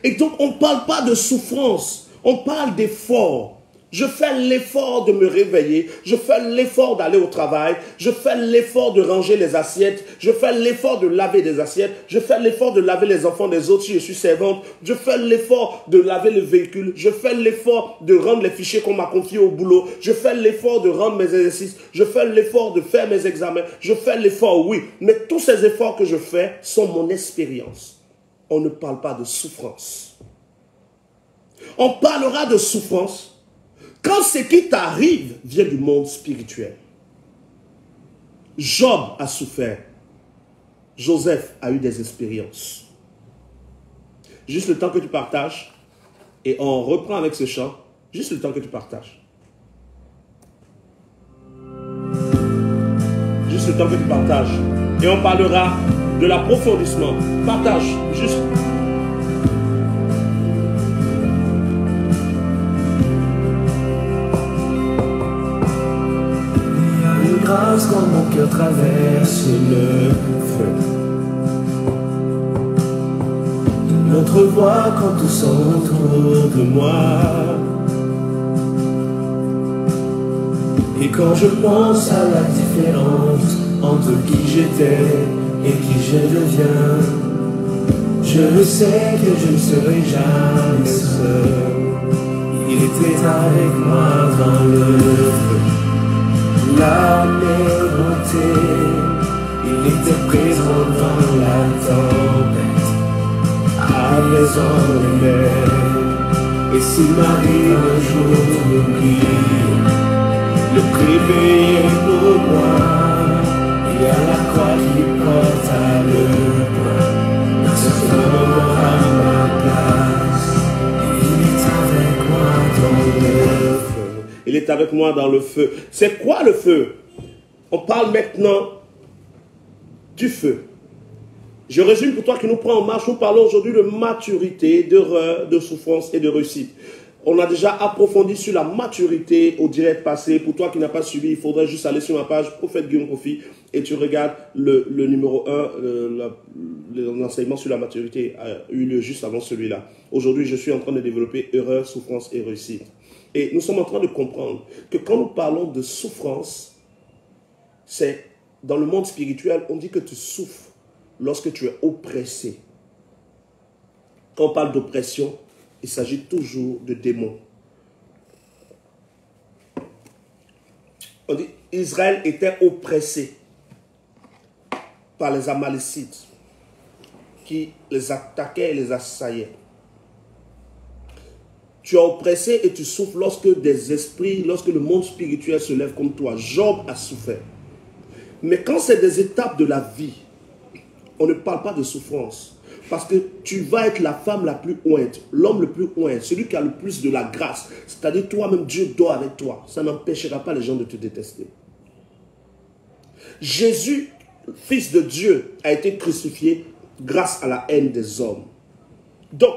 Et donc, on ne parle pas de souffrance. On parle d'effort. Je fais l'effort de me réveiller, je fais l'effort d'aller au travail, je fais l'effort de ranger les assiettes, je fais l'effort de laver des assiettes, je fais l'effort de laver les enfants des autres si je suis servante, je fais l'effort de laver le véhicule, je fais l'effort de rendre les fichiers qu'on m'a confiés au boulot, je fais l'effort de rendre mes exercices, je fais l'effort de faire mes examens, je fais l'effort, oui, mais tous ces efforts que je fais sont mon expérience. On ne parle pas de souffrance. On parlera de souffrance quand ce qui t'arrive vient du monde spirituel. Job a souffert. Joseph a eu des expériences. Juste le temps que tu partages, et on reprend avec ce chant, juste le temps que tu partages. Juste le temps que tu partages. Et on parlera de l'approfondissement. Partage, juste. Quand mon cœur traverse le feu, une autre voix quand tout semble autour de moi. Et quand je pense à la différence entre qui j'étais et qui je deviens, je sais que je ne serai jamais seul. Il était avec moi dans le feu, la névrosité. Il était présent dans la tempête, apaisant les mers. Et s'il m'arrive un jour d'oublier, le prix payé pour moi, il y a la croix qui porte à le point. Personne n'aura ma place. Il est avec moi dans le feu. Il est avec moi dans le feu. C'est quoi le feu? On parle maintenant du feu. Je résume pour toi qui nous prend en marche. Nous parlons aujourd'hui de maturité, d'erreur, de souffrance et de réussite. On a déjà approfondi sur la maturité au direct passé. Pour toi qui n'as pas suivi, il faudrait juste aller sur ma page Prophète Guillaume Kofi et tu regardes le numéro 1, l'enseignement sur la maturité a eu lieu juste avant celui-là. Aujourd'hui, je suis en train de développer erreur, souffrance et réussite. Et nous sommes en train de comprendre que quand nous parlons de souffrance, c'est dans le monde spirituel, on dit que tu souffres lorsque tu es oppressé. Quand on parle d'oppression, il s'agit toujours de démons. On dit Israël était oppressé par les Amalécites qui les attaquaient et les assaillaient. Tu es oppressé et tu souffres lorsque des esprits, lorsque le monde spirituel se lève contre toi. Job a souffert. Mais quand c'est des étapes de la vie, on ne parle pas de souffrance. Parce que tu vas être la femme la plus ointe, l'homme le plus ointe, celui qui a le plus de la grâce. C'est-à-dire toi-même, Dieu dort avec toi. Ça n'empêchera pas les gens de te détester. Jésus, fils de Dieu, a été crucifié grâce à la haine des hommes. Donc,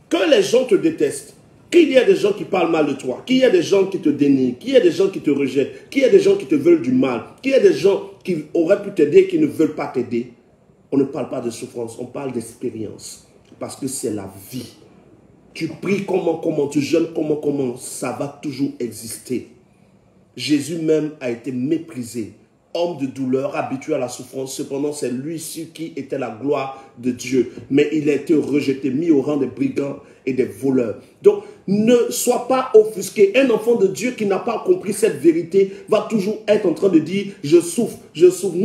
que les gens te détestent, qu'il y ait des gens qui parlent mal de toi, qu'il y ait des gens qui te dénigrent, qu'il y ait des gens qui te rejettent, qu'il y ait des gens qui te veulent du mal, qu'il y ait des gens qui auraient pu t'aider et qui ne veulent pas t'aider, on ne parle pas de souffrance, on parle d'expérience. Parce que c'est la vie. Tu pries comment, tu jeûnes comment, ça va toujours exister. Jésus même a été méprisé. Homme de douleur, habitué à la souffrance, cependant c'est lui sur qui était la gloire de Dieu. Mais il a été rejeté, mis au rang des brigands et des voleurs. Donc, ne sois pas offusqué. Un enfant de Dieu qui n'a pas compris cette vérité va toujours être en train de dire, je souffre, je souffre.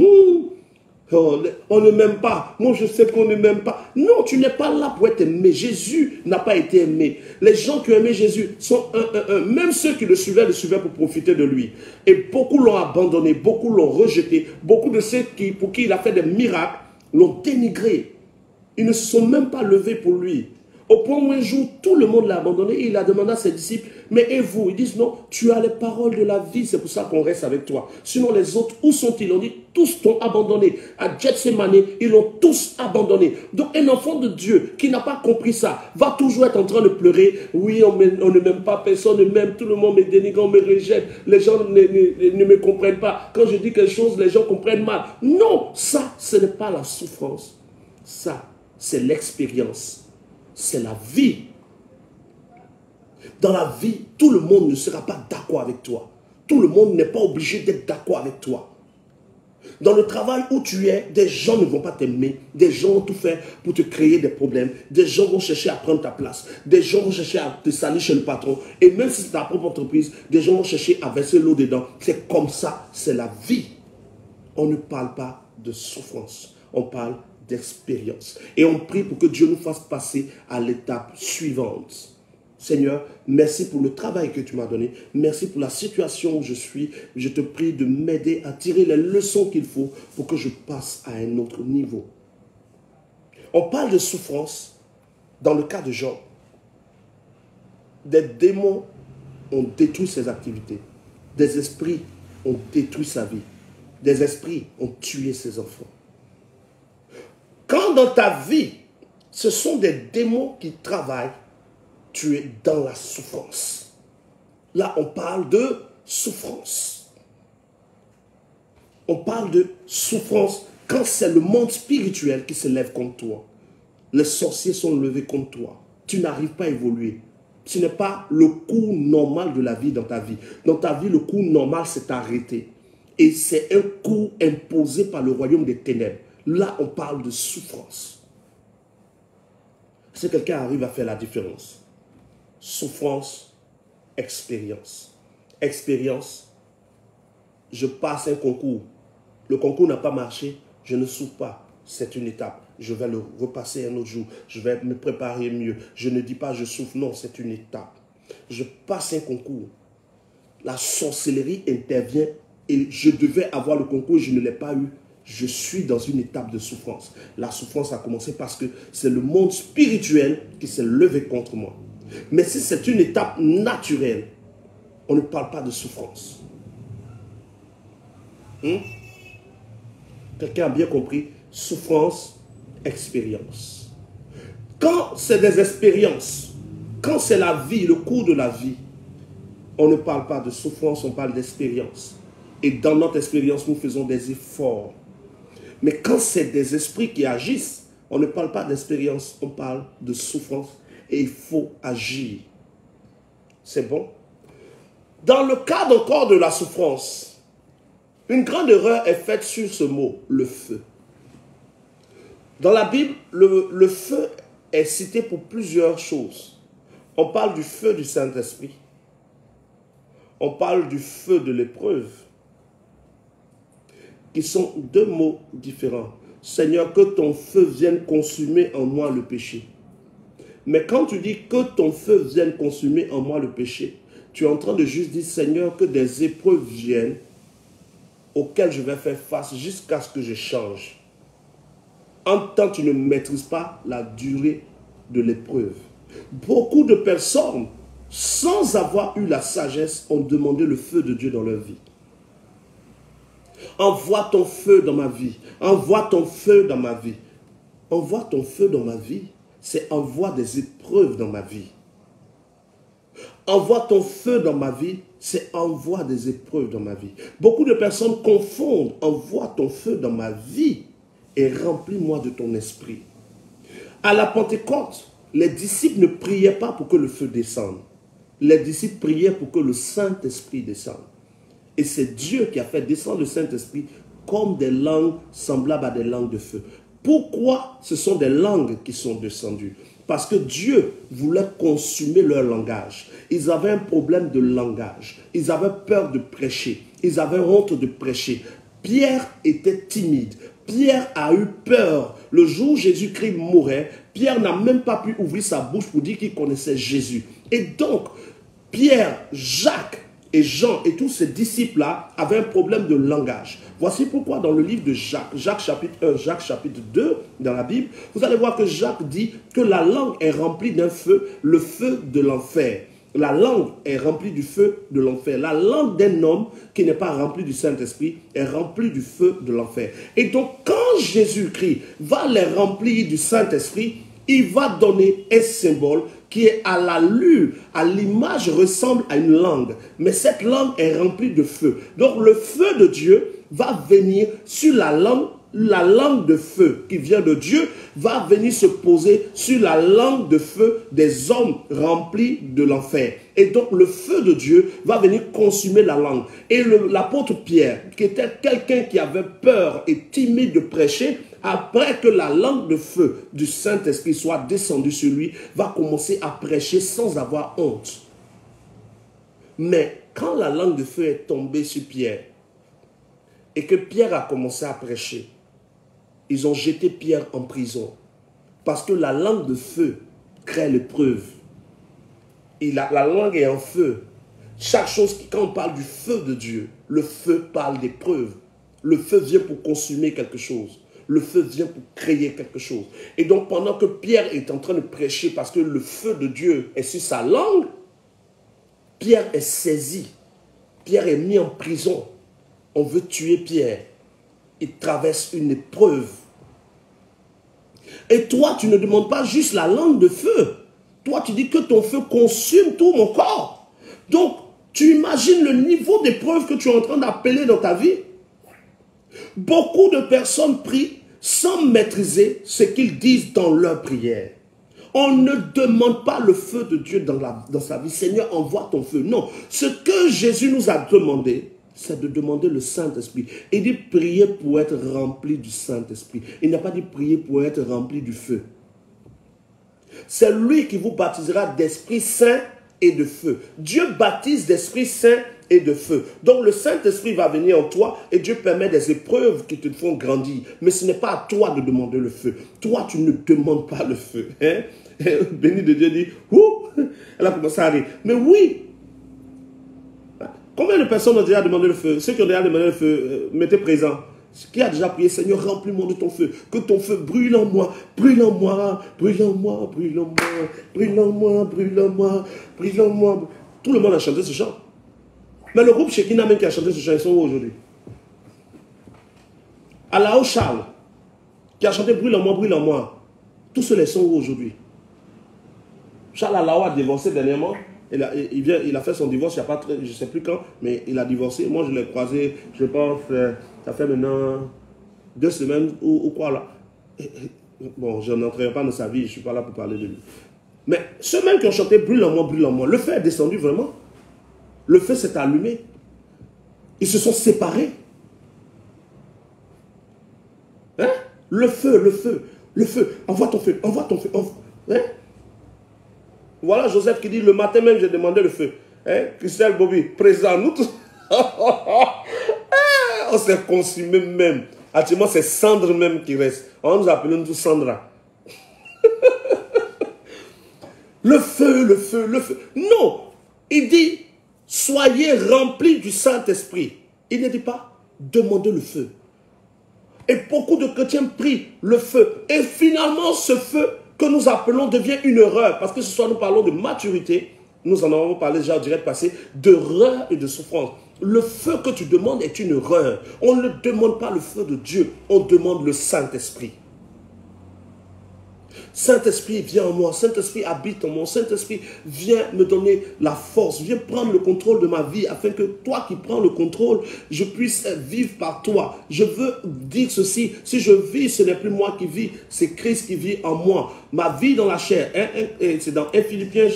Oh, on ne m'aime pas. Moi, je sais qu'on ne m'aime pas. Non, tu n'es pas là pour être aimé. Jésus n'a pas été aimé. Les gens qui ont aimé Jésus sont un. Même ceux qui le suivaient pour profiter de lui. Et beaucoup l'ont abandonné, beaucoup l'ont rejeté. Beaucoup de ceux pour qui il a fait des miracles l'ont dénigré. Ils ne se sont même pas levés pour lui. Au point où un jour, tout le monde l'a abandonné et il a demandé à ses disciples, mais et vous? Ils disent non, tu as les paroles de la vie, c'est pour ça qu'on reste avec toi. Sinon les autres, où sont-ils? On dit, tous t'ont abandonné. À Gethsemane, ils l'ont tous abandonné. Donc un enfant de Dieu qui n'a pas compris ça, va toujours être en train de pleurer. Oui, on ne m'aime pas, personne ne m'aime, tout le monde me dénigre, on me rejette, les gens ne me comprennent pas. Quand je dis quelque chose, les gens comprennent mal. Non, ça, ce n'est pas la souffrance. Ça, c'est l'expérience. C'est la vie. Dans la vie, tout le monde ne sera pas d'accord avec toi. Tout le monde n'est pas obligé d'être d'accord avec toi. Dans le travail où tu es, des gens ne vont pas t'aimer. Des gens vont tout faire pour te créer des problèmes. Des gens vont chercher à prendre ta place. Des gens vont chercher à te salir chez le patron. Et même si c'est ta propre entreprise, des gens vont chercher à verser l'eau dedans. C'est comme ça, c'est la vie. On ne parle pas de souffrance. On parle d'expérience. Et on prie pour que Dieu nous fasse passer à l'étape suivante. Seigneur, merci pour le travail que tu m'as donné. Merci pour la situation où je suis. Je te prie de m'aider à tirer les leçons qu'il faut pour que je passe à un autre niveau. On parle de souffrance dans le cas de Job. Des démons ont détruit ses activités. Des esprits ont détruit sa vie. Des esprits ont tué ses enfants. Quand dans ta vie, ce sont des démons qui travaillent, tu es dans la souffrance. Là, on parle de souffrance. On parle de souffrance quand c'est le monde spirituel qui se lève contre toi. Les sorciers sont levés contre toi. Tu n'arrives pas à évoluer. Ce n'est pas le cours normal de la vie dans ta vie. Dans ta vie, le cours normal, c'est arrêté. Et c'est un cours imposé par le royaume des ténèbres. Là, on parle de souffrance. Si quelqu'un arrive à faire la différence, souffrance expérience. Expérience, je passe un concours. Le concours n'a pas marché, je ne souffre pas. C'est une étape. Je vais le repasser un autre jour. Je vais me préparer mieux. Je ne dis pas je souffre. Non, c'est une étape. Je passe un concours. La sorcellerie intervient et je devais avoir le concours et je ne l'ai pas eu. Je suis dans une étape de souffrance. La souffrance a commencé parce que c'est le monde spirituel qui s'est levé contre moi. Mais si c'est une étape naturelle, on ne parle pas de souffrance. Quelqu'un a bien compris? Souffrance, expérience. Quand c'est des expériences, quand c'est la vie, le cours de la vie, on ne parle pas de souffrance, on parle d'expérience. Et dans notre expérience, nous faisons des efforts. Mais quand c'est des esprits qui agissent, on ne parle pas d'expérience, on parle de souffrance. Et il faut agir. C'est bon? Dans le cadre encore de la souffrance, une grande erreur est faite sur ce mot, le feu. Dans la Bible, le feu est cité pour plusieurs choses. On parle du feu du Saint-Esprit. On parle du feu de l'épreuve, qui sont deux mots différents. Seigneur, que ton feu vienne consumer en moi le péché. Mais quand tu dis que ton feu vienne consumer en moi le péché, tu es en train de juste dire, Seigneur, que des épreuves viennent auxquelles je vais faire face jusqu'à ce que je change. En tant que tu ne maîtrises pas la durée de l'épreuve. Beaucoup de personnes, sans avoir eu la sagesse, ont demandé le feu de Dieu dans leur vie. Envoie ton feu dans ma vie. Envoie ton feu dans ma vie. Envoie ton feu dans ma vie. C'est envoie des épreuves dans ma vie. Envoie ton feu dans ma vie, c'est envoie des épreuves dans ma vie. Beaucoup de personnes confondent envoie ton feu dans ma vie et remplis-moi de ton esprit. À la Pentecôte, les disciples ne priaient pas pour que le feu descende. Les disciples priaient pour que le Saint-Esprit descende. Et c'est Dieu qui a fait descendre le Saint-Esprit comme des langues semblables à des langues de feu. Pourquoi ce sont des langues qui sont descendues? Parce que Dieu voulait consumer leur langage. Ils avaient un problème de langage. Ils avaient peur de prêcher. Ils avaient honte de prêcher. Pierre était timide. Pierre a eu peur. Le jour où Jésus-Christ mourait, Pierre n'a même pas pu ouvrir sa bouche pour dire qu'il connaissait Jésus. Et donc, Pierre, Jacques et Jean et tous ces disciples-là avaient un problème de langage. Voici pourquoi dans le livre de Jacques, Jacques chapitre 1, Jacques chapitre 2, dans la Bible, vous allez voir que Jacques dit que la langue est remplie d'un feu, le feu de l'enfer. La langue est remplie du feu de l'enfer. La langue d'un homme qui n'est pas rempli du Saint-Esprit est remplie du feu de l'enfer. Et donc, quand Jésus-Christ va les remplir du Saint-Esprit, il va donner un symbole qui est à l'allure, à l'image, ressemble à une langue. Mais cette langue est remplie de feu. Donc, le feu de Dieu va venir sur la langue de feu qui vient de Dieu va venir se poser sur la langue de feu des hommes remplis de l'enfer. Et donc le feu de Dieu va venir consumer la langue. Et l'apôtre Pierre, qui était quelqu'un qui avait peur et timide de prêcher, après que la langue de feu du Saint-Esprit soit descendue sur lui, va commencer à prêcher sans avoir honte. Mais quand la langue de feu est tombée sur Pierre, et que Pierre a commencé à prêcher, ils ont jeté Pierre en prison. Parce que la langue de feu crée l'épreuve. Et la langue est en feu. Chaque chose, quand on parle du feu de Dieu, le feu parle d'épreuve. Le feu vient pour consumer quelque chose. Le feu vient pour créer quelque chose. Et donc pendant que Pierre est en train de prêcher, parce que le feu de Dieu est sur sa langue, Pierre est saisi. Pierre est mis en prison. On veut tuer Pierre. Il traverse une épreuve. Et toi, tu ne demandes pas juste la langue de feu. Toi, tu dis que ton feu consume tout mon corps. Donc, tu imagines le niveau d'épreuve que tu es en train d'appeler dans ta vie. Beaucoup de personnes prient sans maîtriser ce qu'ils disent dans leur prière. On ne demande pas le feu de Dieu dans sa vie. Seigneur, envoie ton feu. Non, ce que Jésus nous a demandé, c'est de demander le Saint-Esprit. Il dit prier pour être rempli du Saint-Esprit. Il n'a pas dit prier pour être rempli du feu. C'est lui qui vous baptisera d'Esprit Saint et de feu. Dieu baptise d'Esprit Saint et de feu. Donc le Saint-Esprit va venir en toi et Dieu permet des épreuves qui te font grandir. Mais ce n'est pas à toi de demander le feu. Toi, tu ne demandes pas le feu. Hein? Béni de Dieu dit, ouh, elle a commencé à rire. Mais oui, combien de personnes ont déjà demandé le feu? Ceux qui ont déjà demandé le feu, mettez présent. Qui a déjà prié, Seigneur, remplis-moi de ton feu. Que ton feu brûle en moi, brûle en moi, brûle en moi, brûle en moi, brûle en moi, brûle en moi, brûle en moi. Tout le monde a chanté ce chant. Mais le groupe Shekinah même qui a chanté ce chant, ils sont où aujourd'hui? Alao Charles, qui a chanté brûle en moi, brûle en moi. Tous ceux-là sont où aujourd'hui? Charles Alao a divorcé dernièrement. Il a fait son divorce, il n'y a pas très, je ne sais plus quand, mais il a divorcé. Moi, je l'ai croisé, je pense, ça fait maintenant 2 semaines ou quoi là. Bon, je n'entrerai pas dans sa vie, je ne suis pas là pour parler de lui. Mais ceux mêmes qui ont chanté brûle en moi, le feu est descendu vraiment. Le feu s'est allumé. Ils se sont séparés. Hein? Le feu. Envoie ton feu, Hein? Voilà Joseph qui dit, le matin même, j'ai demandé le feu. Hein? Christelle Bobby, présent, nous tous. On s'est consumé même. Actuellement, c'est Sandre même qui reste. On nous appelle tous Sandra. Le feu. Non, il dit, soyez remplis du Saint-Esprit. Il ne dit pas, demandez le feu. Et beaucoup de chrétiens prient le feu. Et finalement, ce feu que nous appelons devient une erreur. Parce que ce soir, nous parlons de maturité. Nous en avons parlé déjà au direct passé. D'erreur et de souffrance. Le feu que tu demandes est une erreur. On ne demande pas le feu de Dieu. On demande le Saint-Esprit. Saint-Esprit, viens en moi. Saint-Esprit habite en moi. Saint-Esprit, viens me donner la force. Viens prendre le contrôle de ma vie afin que toi qui prends le contrôle, je puisse vivre par toi. Je veux dire ceci. Si je vis, ce n'est plus moi qui vis, c'est Christ qui vit en moi. Ma vie dans la chair. C'est dans 1 Philippiens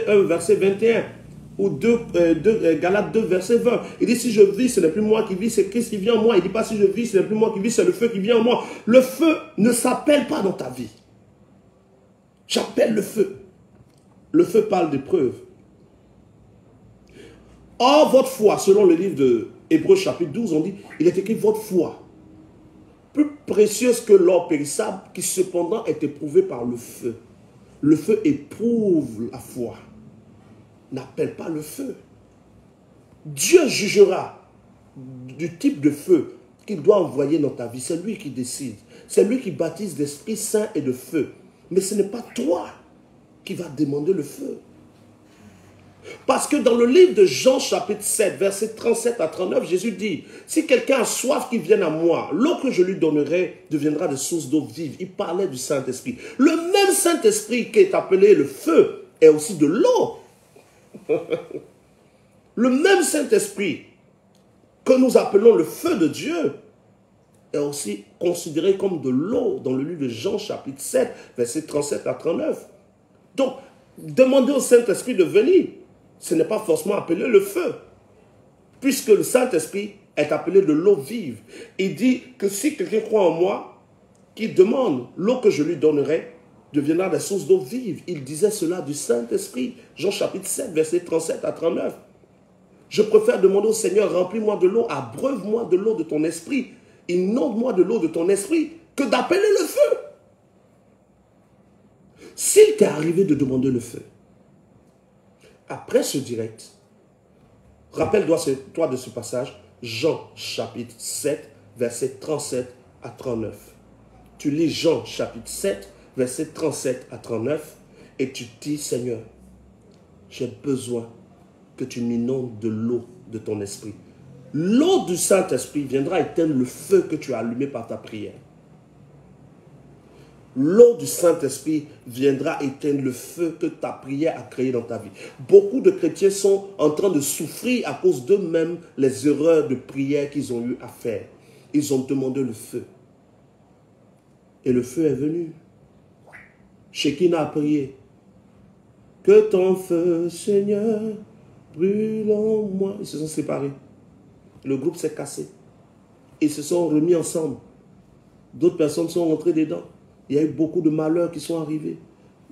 1, verset 21. Ou Galates 2, verset 20. Il dit, si je vis, ce n'est plus moi qui vis, c'est Christ qui vit en moi. Il ne dit pas, si je vis, ce n'est plus moi qui vis, c'est le feu qui vient en moi. Le feu ne s'appelle pas dans ta vie. J'appelle le feu. Le feu parle d'épreuve. Or, votre foi, selon le livre de Hébreux chapitre 12, on dit, il est écrit votre foi, plus précieuse que l'or périssable, qui cependant est éprouvée par le feu. Le feu éprouve la foi. N'appelle pas le feu. Dieu jugera du type de feu qu'il doit envoyer dans ta vie. C'est lui qui décide. C'est lui qui baptise d'Esprit Saint et de feu. Mais ce n'est pas toi qui vas demander le feu. Parce que dans le livre de Jean chapitre 7, versets 37 à 39, Jésus dit, si quelqu'un a soif, qu'il vienne à moi, l'eau que je lui donnerai deviendra de source d'eau vive. Il parlait du Saint-Esprit. Le même Saint-Esprit qui est appelé le feu est aussi de l'eau. Le même Saint-Esprit que nous appelons le feu de Dieu est aussi considéré comme de l'eau dans le livre de Jean chapitre 7, versets 37 à 39. Donc, demander au Saint-Esprit de venir, ce n'est pas forcément appelé le feu, puisque le Saint-Esprit est appelé de l'eau vive. Il dit que si quelqu'un croit en moi, qu'il demande, l'eau que je lui donnerai deviendra des sources d'eau vive. Il disait cela du Saint-Esprit. Jean chapitre 7, versets 37 à 39. Je préfère demander au Seigneur, remplis-moi de l'eau, abreuve-moi de l'eau de ton esprit, inonde-moi de l'eau de ton esprit, que d'appeler le feu. S'il t'est arrivé de le feu, après ce direct, rappelle-toi de ce passage, Jean chapitre 7, verset 37 à 39. Tu lis Jean chapitre 7, verset 37 à 39, et tu dis, Seigneur, j'ai besoin que tu m'inondes de l'eau de ton esprit. L'eau du Saint-Esprit viendra éteindre le feu que tu as allumé par ta prière. L'eau du Saint-Esprit viendra éteindre le feu que ta prière a créé dans ta vie. Beaucoup de chrétiens sont en train de souffrir à cause d'eux-mêmes les erreurs de prière qu'ils ont eu à faire. Ils ont demandé le feu. Et le feu est venu. Shekinah a prié. Que ton feu, Seigneur, brûle en moi. Ils se sont séparés. Le groupe s'est cassé. Ils se sont remis ensemble. D'autres personnes sont rentrées dedans. Il y a eu beaucoup de malheurs qui sont arrivés.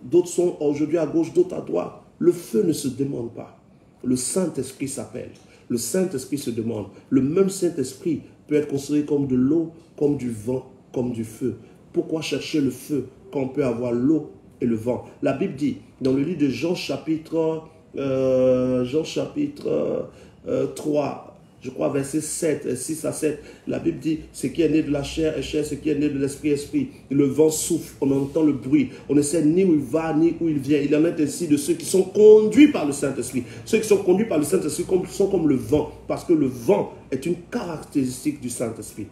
D'autres sont aujourd'hui à gauche, d'autres à droite. Le feu ne se demande pas. Le Saint-Esprit s'appelle. Le Saint-Esprit se demande. Le même Saint-Esprit peut être considéré comme de l'eau, comme du vent, comme du feu. Pourquoi chercher le feu quand on peut avoir l'eau et le vent? La Bible dit, dans le livre de Jean chapitre 3, je crois verset 7, 6 à 7, la Bible dit, ce qui est né de la chair est chair, ce qui est né de l'esprit est esprit. Le vent souffle, on entend le bruit, on ne sait ni où il va, ni où il vient. Il en est ainsi de ceux qui sont conduits par le Saint-Esprit. Ceux qui sont conduits par le Saint-Esprit sont comme le vent, parce que le vent est une caractéristique du Saint-Esprit.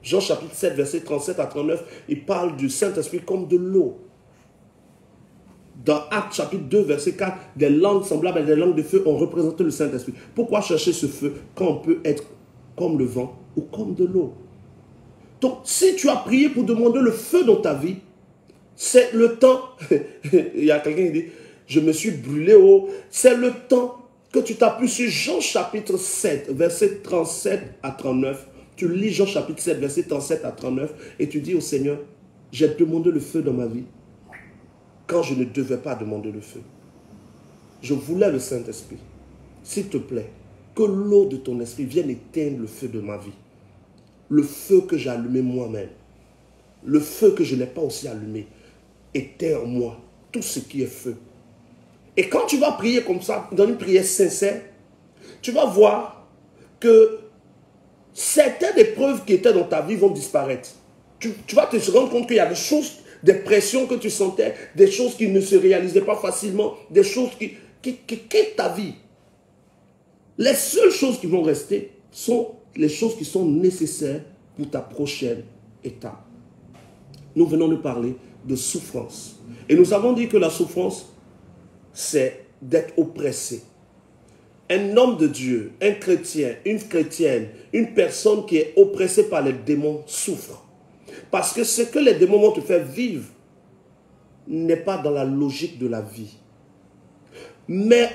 Jean chapitre 7, verset 37 à 39, il parle du Saint-Esprit comme de l'eau. Dans Actes chapitre 2, verset 4, des langues semblables à des langues de feu ont représenté le Saint-Esprit. Pourquoi chercher ce feu quand on peut être comme le vent ou comme de l'eau? Donc, si tu as prié pour demander le feu dans ta vie, c'est le temps. Il y a quelqu'un qui dit, je me suis brûlé haut. C'est le temps que tu t'appuies sur Jean chapitre 7, verset 37 à 39. Tu lis Jean chapitre 7, verset 37 à 39 et tu dis au Seigneur, j'ai demandé le feu dans ma vie quand je ne devais pas demander le feu. Je voulais le Saint-Esprit. S'il te plaît, que l'eau de ton esprit vienne éteindre le feu de ma vie. Le feu que j'ai allumé moi-même. Le feu que je n'ai pas aussi allumé. Éteins en moi tout ce qui est feu. Et quand tu vas prier comme ça, dans une prière sincère, tu vas voir que certaines épreuves qui étaient dans ta vie vont disparaître. Tu vas te rendre compte qu'il y a des choses, des pressions que tu sentais, des choses qui ne se réalisaient pas facilement, des choses qui quittent ta vie. Les seules choses qui vont rester sont les choses qui sont nécessaires pour ta prochaine étape. Nous venons de parler de souffrance. Et nous avons dit que la souffrance, c'est d'être oppressé. Un homme de Dieu, un chrétien, une chrétienne, une personne qui est oppressée par les démons souffre. Parce que ce que les démons vont te faire vivre n'est pas dans la logique de la vie. Mais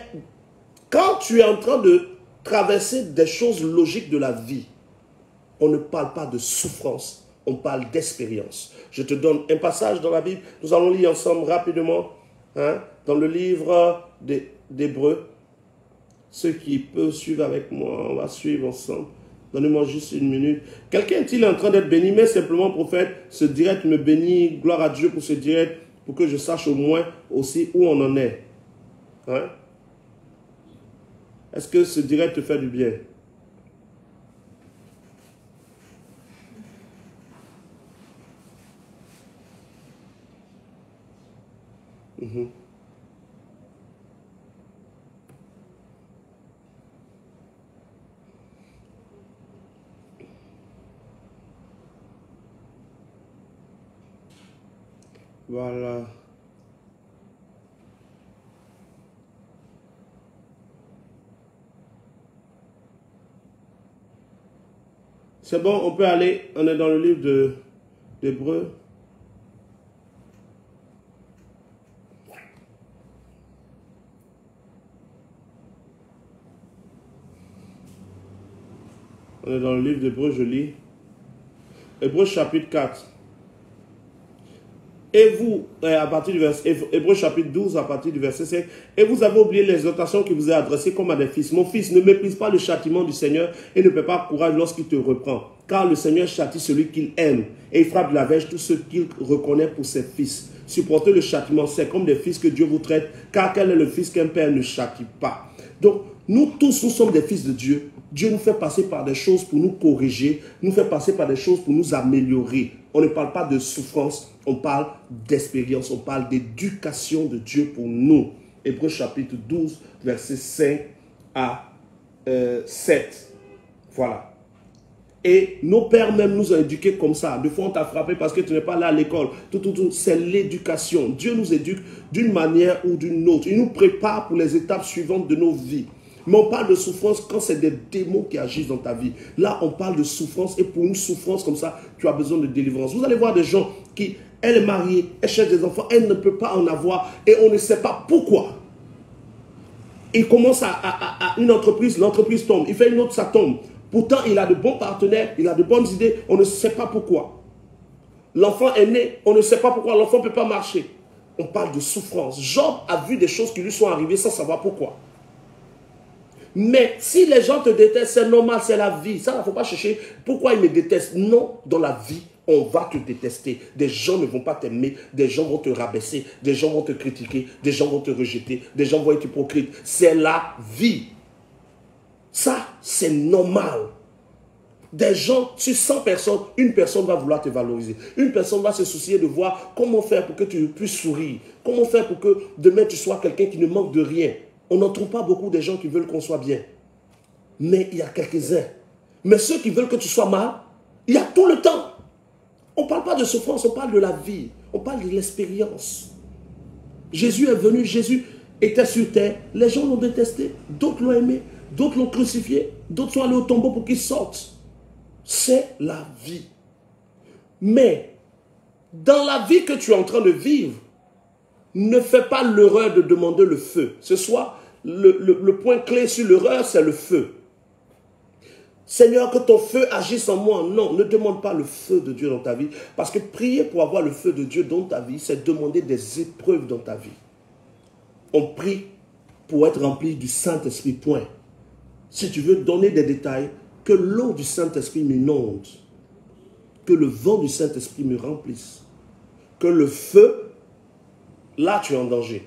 quand tu es en train de traverser des choses logiques de la vie, on ne parle pas de souffrance, on parle d'expérience. Je te donne un passage dans la Bible, nous allons lire ensemble rapidement, dans le livre d'Hébreux. Ceux qui peuvent suivre avec moi, on va suivre ensemble. Donnez-moi juste une minute. Quelqu'un est-il en train d'être béni, mais simplement prophète, ce direct me bénit, gloire à Dieu pour ce direct, pour que je sache au moins aussi où on en est. Est-ce que ce direct te fait du bien? Voilà. C'est bon, on peut aller. On est dans le livre d'Hébreux. On est dans le livre d'Hébreux, je lis. Hébreux chapitre 4. Et vous, à partir du verset, Hébreux chapitre 12, à partir du verset 5, et vous avez oublié l'exhortation qui vous est adressée comme à des fils. Mon fils, ne méprise pas le châtiment du Seigneur et ne perds pas courage lorsqu'il te reprend. Car le Seigneur châtie celui qu'il aime et il frappe de la verge tous ceux qu'il reconnaît pour ses fils. Supportez le châtiment, c'est comme des fils que Dieu vous traite, car quel est le fils qu'un père ne châtie pas? Donc, nous tous, nous sommes des fils de Dieu. Dieu nous fait passer par des choses pour nous corriger, nous fait passer par des choses pour nous améliorer. On ne parle pas de souffrance, on parle d'expérience, on parle d'éducation de Dieu pour nous. Hébreux chapitre 12, versets 5 à 7. Voilà. Et nos pères même nous ont éduqués comme ça. Des fois, on t'a frappé parce que tu n'es pas là à l'école. C'est l'éducation. Dieu nous éduque d'une manière ou d'une autre. Il nous prépare pour les étapes suivantes de nos vies. Mais on parle de souffrance quand c'est des démons qui agissent dans ta vie. Là, on parle de souffrance. Et pour une souffrance comme ça, tu as besoin de délivrance. Vous allez voir des gens qui, elle est mariée, elle cherche des enfants, elle ne peut pas en avoir. Et on ne sait pas pourquoi. Il commence à une entreprise, l'entreprise tombe. Il fait une autre, ça tombe. Pourtant, il a de bons partenaires, il a de bonnes idées. On ne sait pas pourquoi. L'enfant est né, on ne sait pas pourquoi l'enfant ne peut pas marcher. on parle de souffrance. Job a vu des choses qui lui sont arrivées sans savoir pourquoi. Mais si les gens te détestent, c'est normal, c'est la vie. Ça, il ne faut pas chercher pourquoi ils me détestent. Non, dans la vie, on va te détester. Des gens ne vont pas t'aimer, des gens vont te rabaisser, des gens vont te critiquer, des gens vont te rejeter, des gens vont être hypocrites. C'est la vie. Ça, c'est normal. Des gens, sur 100 personnes, une personne va vouloir te valoriser. Une personne va se soucier de voir comment faire pour que tu puisses sourire. Comment faire pour que demain tu sois quelqu'un qui ne manque de rien. On n'en trouve pas beaucoup des gens qui veulent qu'on soit bien. Mais il y a quelques-uns. Mais ceux qui veulent que tu sois mal, il y a tout le temps. On ne parle pas de souffrance, on parle de la vie. On parle de l'expérience. Jésus est venu, Jésus était sur terre. Les gens l'ont détesté, d'autres l'ont aimé, d'autres l'ont crucifié, d'autres sont allés au tombeau pour qu'il sorte. C'est la vie. Mais, dans la vie que tu es en train de vivre, ne fais pas l'erreur de demander le feu. Ce soir, le point clé sur l'erreur, c'est le feu. Seigneur, que ton feu agisse en moi. Non, ne demande pas le feu de Dieu dans ta vie. Parce que prier pour avoir le feu de Dieu dans ta vie, c'est demander des épreuves dans ta vie. On prie pour être rempli du Saint-Esprit, point. Si tu veux donner des détails, que l'eau du Saint-Esprit m'inonde, que le vent du Saint-Esprit me remplisse, que le feu, là tu es en danger.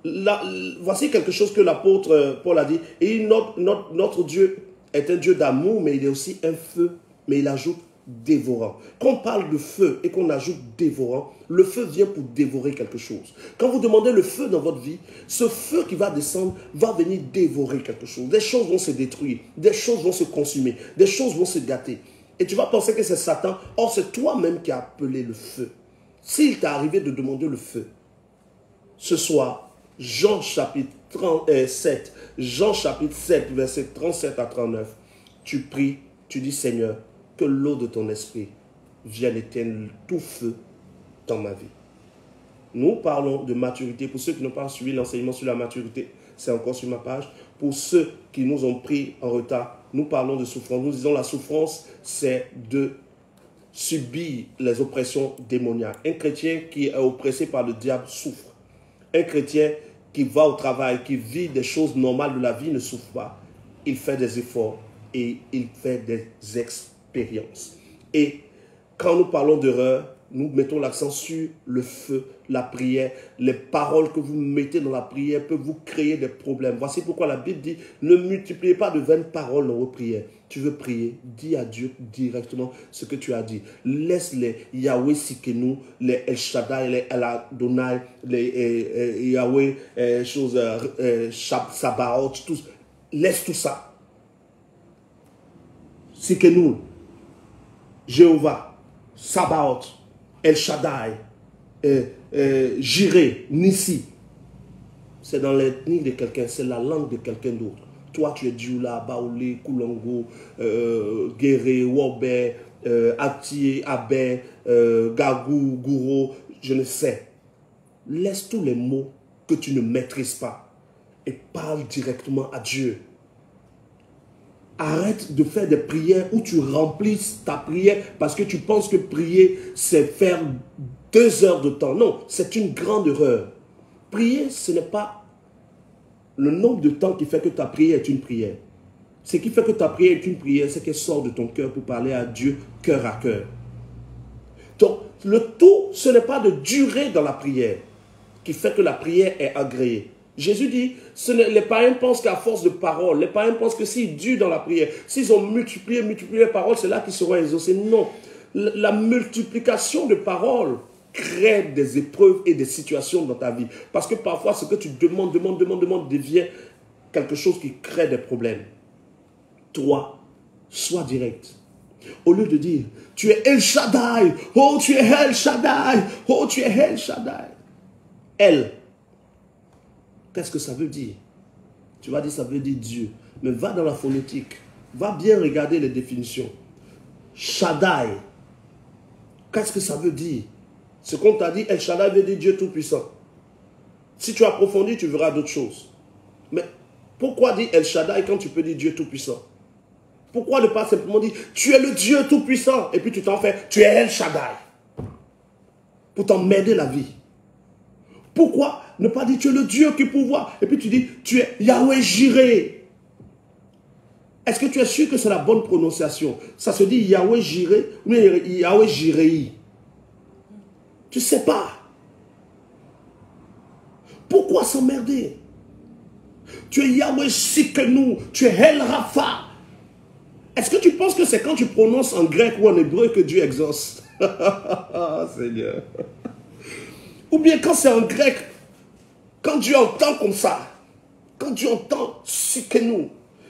Là, voici quelque chose que l'apôtre Paul a dit. Et notre Dieu est un Dieu d'amour, mais il est aussi un feu, mais il ajoute dévorant. Quand on parle de feu et qu'on ajoute dévorant, le feu vient pour dévorer quelque chose. Quand vous demandez le feu dans votre vie, ce feu qui va descendre va venir dévorer quelque chose. Des choses vont se détruire, des choses vont se consumer, des choses vont se gâter. Et tu vas penser que c'est Satan. Or, c'est toi-même qui as appelé le feu. S'il t'est arrivé de demander le feu, ce soir, Jean chapitre 7, verset 37 à 39, tu pries, tu dis Seigneur, que l'eau de ton esprit vienne éteindre tout feu dans ma vie. Nous parlons de maturité. Pour ceux qui n'ont pas suivi l'enseignement sur la maturité, c'est encore sur ma page. Pour ceux qui nous ont pris en retard, nous parlons de souffrance. Nous disons la souffrance, c'est de subir les oppressions démoniaques. Un chrétien qui est oppressé par le diable souffre. Un chrétien qui va au travail, qui vit des choses normales de la vie ne souffre pas. Il fait des efforts et il fait des expériences. Et quand nous parlons d'erreur, nous mettons l'accent sur le feu, la prière. Les paroles que vous mettez dans la prière peuvent vous créer des problèmes. Voici pourquoi la Bible dit, ne multipliez pas de vaines paroles dans vos prières. Tu veux prier, dis à Dieu directement ce que tu as dit. Laisse les Yahweh Sikenu, les El Shaddai, les El Adonai, les Yahweh, Sabaoth, tous. Laisse tout ça. Sikenu, Jéhovah, Sabaoth, El Shaddai, Jireh, Nissi. C'est dans l'ethnie de quelqu'un, c'est la langue de quelqu'un d'autre. Toi, tu es Dioula, Baoulé, Koulongo, Guéré, Wobé, Atié, Abé, Gagou, Gouro, je ne sais. Laisse tous les mots que tu ne maîtrises pas et parle directement à Dieu. Arrête de faire des prières où tu remplisses ta prière parce que tu penses que prier, c'est faire 2 heures de temps. Non, c'est une grande erreur. Prier, ce n'est pas le nombre de temps qui fait que ta prière est une prière. Ce qui fait que ta prière est une prière, c'est qu'elle sort de ton cœur pour parler à Dieu cœur à cœur. Donc, le tout, ce n'est pas de durer dans la prière qui fait que la prière est agréée. Jésus dit, les païens pensent qu'à force de paroles, les païens pensent que s'ils durent dans la prière, s'ils ont multiplié les paroles, c'est là qu'ils seront exaucés. Non, la multiplication de paroles crée des épreuves et des situations dans ta vie. Parce que parfois, ce que tu demandes devient quelque chose qui crée des problèmes. Toi, sois direct. Au lieu de dire, tu es El Shaddai, oh tu es El Shaddai, oh tu es El Shaddai. El. Qu'est-ce que ça veut dire? Tu vas dire, ça veut dire Dieu. Mais va dans la phonétique. Va bien regarder les définitions. Shaddai. Qu'est-ce que ça veut dire? Ce qu'on t'a dit, El Shaddai veut dire Dieu Tout-Puissant. Si tu approfondis, tu verras d'autres choses. Mais pourquoi dire El Shaddai quand tu peux dire Dieu Tout-Puissant? Pourquoi ne pas simplement dire, tu es le Dieu Tout-Puissant, et puis tu t'en fais, tu es El Shaddai. Pour t'emmerder la vie. Pourquoi ne pas dire tu es le Dieu qui pourvoit? Et puis tu dis tu es Yahweh Jireh. Est-ce que tu es sûr que c'est la bonne prononciation? Ça se dit Yahweh Jireh ou Yahweh Jireh? Tu ne sais pas. Pourquoi s'emmerder? Tu es Yahweh Sikenu, tu es El Rapha. Est-ce que tu penses que c'est quand tu prononces en grec ou en hébreu que Dieu exauce? Seigneur. Ou bien quand c'est en grec, quand Dieu entend comme ça, quand Dieu entend Sikenu,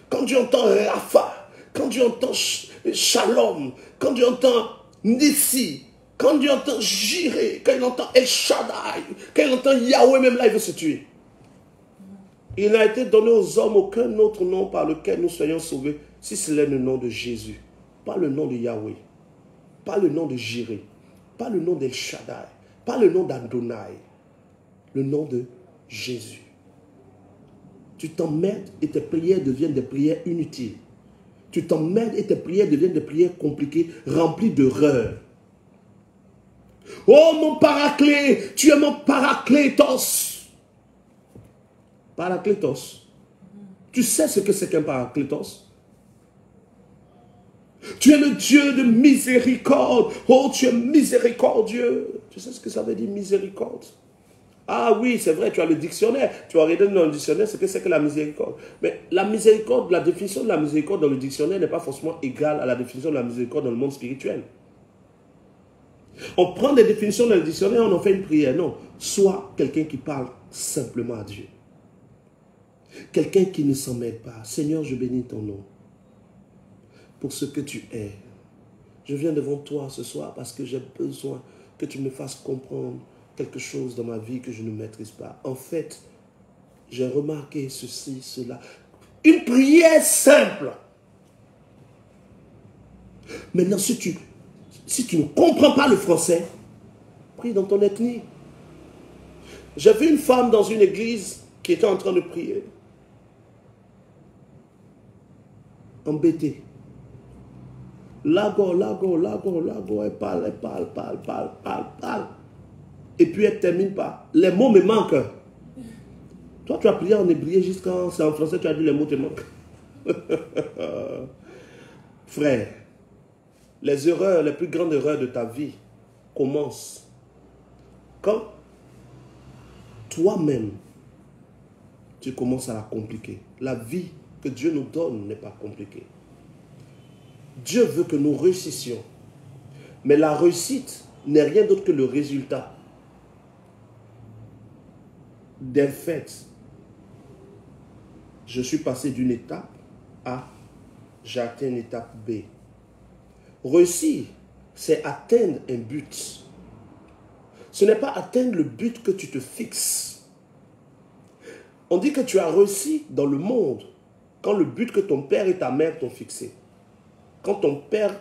quand Dieu entend Rapha, quand Dieu entend Shalom, quand Dieu entend Nissi, quand Dieu entend Jireh, quand il entend El Shaddai, quand il entend Yahweh, même là il veut se tuer. Il n'a été donné aux hommes aucun autre nom par lequel nous soyons sauvés, si c'est le nom de Jésus. Pas le nom de Yahweh, pas le nom de Jireh, pas le nom d'El Shaddai, pas le nom d'Adonai, le nom de Jésus. Tu t'emmerdes et tes prières deviennent des prières inutiles. Tu t'emmerdes et tes prières deviennent des prières compliquées, remplies d'erreurs. Oh mon paraclet, tu es mon paraclétos. Paraclétos. Tu sais ce que c'est qu'un paraclétos? Tu es le Dieu de miséricorde. Oh, tu es miséricordieux. Tu sais ce que ça veut dire miséricorde? Ah oui, c'est vrai, tu as le dictionnaire. Tu as regardé dans le dictionnaire ce que c'est que la miséricorde. Mais la miséricorde, la définition de la miséricorde dans le dictionnaire n'est pas forcément égale à la définition de la miséricorde dans le monde spirituel. On prend des définitions dans le dictionnaire, on en fait une prière. Non, sois quelqu'un qui parle simplement à Dieu. Quelqu'un qui ne s'en mêle pas. Seigneur, je bénis ton nom pour ce que tu es. Je viens devant toi ce soir parce que j'ai besoin que tu me fasses comprendre quelque chose dans ma vie que je ne maîtrise pas. En fait, j'ai remarqué ceci, cela. Une prière simple. Maintenant, si tu ne comprends pas le français, prie dans ton ethnie. J'ai vu une femme dans une église qui était en train de prier. Embêtée. Lago, elle parle. Et puis elle termine par, les mots me manquent. Toi, tu as prié en hébreu jusqu'à c'est en français, tu as dit les mots te manquent. Frère, les erreurs, les plus grandes erreurs de ta vie commencent quand toi-même, tu commences à la compliquer. La vie que Dieu nous donne n'est pas compliquée. Dieu veut que nous réussissions. Mais la réussite n'est rien d'autre que le résultat d'un fait. Je suis passé d'une étape A, j'ai atteint une étape B. Réussir, c'est atteindre un but. Ce n'est pas atteindre le but que tu te fixes. On dit que tu as réussi dans le monde quand le but que ton père et ta mère t'ont fixé. Quand ton père,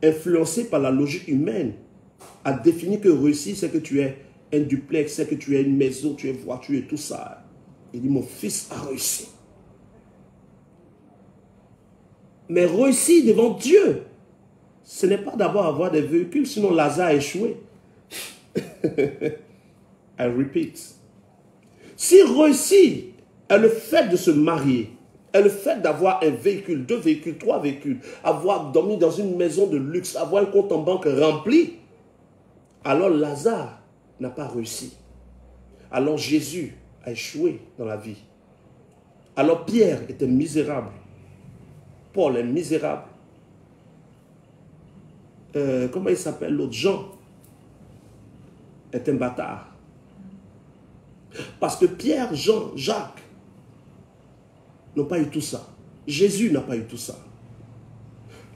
influencé par la logique humaine, a défini que réussir, c'est que tu es un duplex, c'est que tu es une maison, tu es voiture et tout ça. Il dit, mon fils a réussi. Mais réussir devant Dieu, ce n'est pas d'abord avoir des véhicules, sinon Lazare a échoué. I repeat. Si réussir est le fait de se marier, est le fait d'avoir un véhicule, 2 véhicules, 3 véhicules, avoir dormi dans une maison de luxe, avoir un compte en banque rempli, alors Lazare n'a pas réussi. Alors Jésus a échoué dans la vie. Alors Pierre était misérable. Paul est misérable. Comment il s'appelle l'autre? Jean est un bâtard. Parce que Pierre, Jean, Jacques n'ont pas eu tout ça. Jésus n'a pas eu tout ça.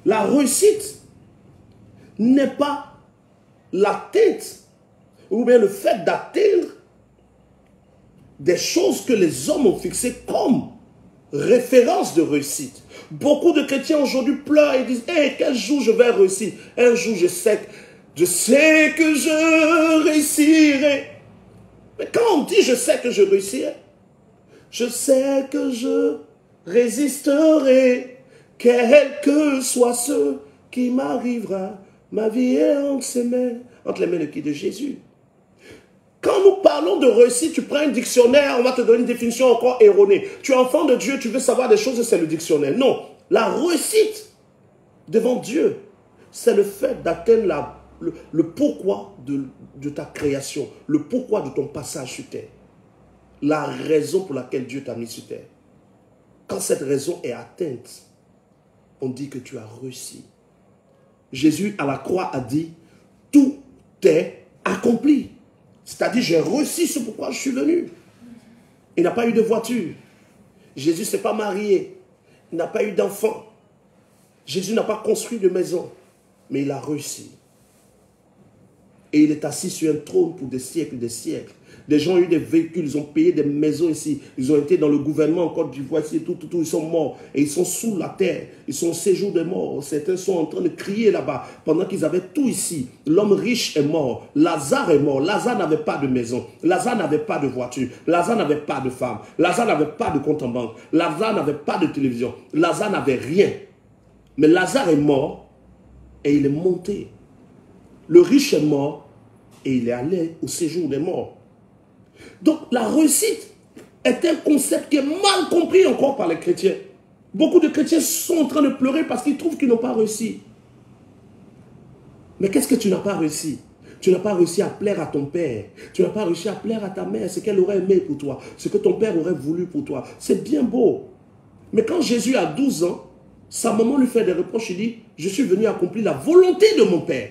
La réussite n'est pas l'atteinte ou bien le fait d'atteindre des choses que les hommes ont fixées comme référence de réussite. Beaucoup de chrétiens aujourd'hui pleurent et disent « Hey, quel jour je vais réussir? Un jour je sais que je réussirai. » Mais quand on dit « je sais que je réussirai », je sais que je résisterai, quel que soit ce qui m'arrivera. Ma vie est entre ses mains, entre les mains de qui? De Jésus. Quand nous parlons de réussite, tu prends un dictionnaire, on va te donner une définition encore erronée. Tu es enfant de Dieu, tu veux savoir des choses, c'est le dictionnaire. Non, la réussite devant Dieu, c'est le fait d'atteindre le pourquoi de ta création, le pourquoi de ton passage sur terre. La raison pour laquelle Dieu t'a mis sur terre. Quand cette raison est atteinte, on dit que tu as réussi. Jésus à la croix a dit, tout est accompli. C'est-à-dire, j'ai réussi ce pourquoi je suis venu. Il n'a pas eu de voiture. Jésus ne s'est pas marié. Il n'a pas eu d'enfant. Jésus n'a pas construit de maison. Mais il a réussi. Et il est assis sur un trône pour des siècles et des siècles. Des gens ont eu des véhicules, ils ont payé des maisons ici. Ils ont été dans le gouvernement en Côte d'Ivoire, tout, ils sont morts. Et ils sont sous la terre. Ils sont au séjour des morts. Certains sont en train de crier là-bas. Pendant qu'ils avaient tout ici. L'homme riche est mort. Lazare est mort. Lazare n'avait pas de maison. Lazare n'avait pas de voiture. Lazare n'avait pas de femme. Lazare n'avait pas de compte en banque. Lazare n'avait pas de télévision. Lazare n'avait rien. Mais Lazare est mort et il est monté. Le riche est mort et il est allé au séjour des morts. Donc la réussite est un concept qui est mal compris encore par les chrétiens. Beaucoup de chrétiens sont en train de pleurer parce qu'ils trouvent qu'ils n'ont pas réussi. Mais qu'est-ce que tu n'as pas réussi? Tu n'as pas réussi à plaire à ton père. Tu n'as pas réussi à plaire à ta mère, ce qu'elle aurait aimé pour toi, ce que ton père aurait voulu pour toi. C'est bien beau. Mais quand Jésus a 12 ans, sa maman lui fait des reproches, il dit, je suis venu accomplir la volonté de mon père.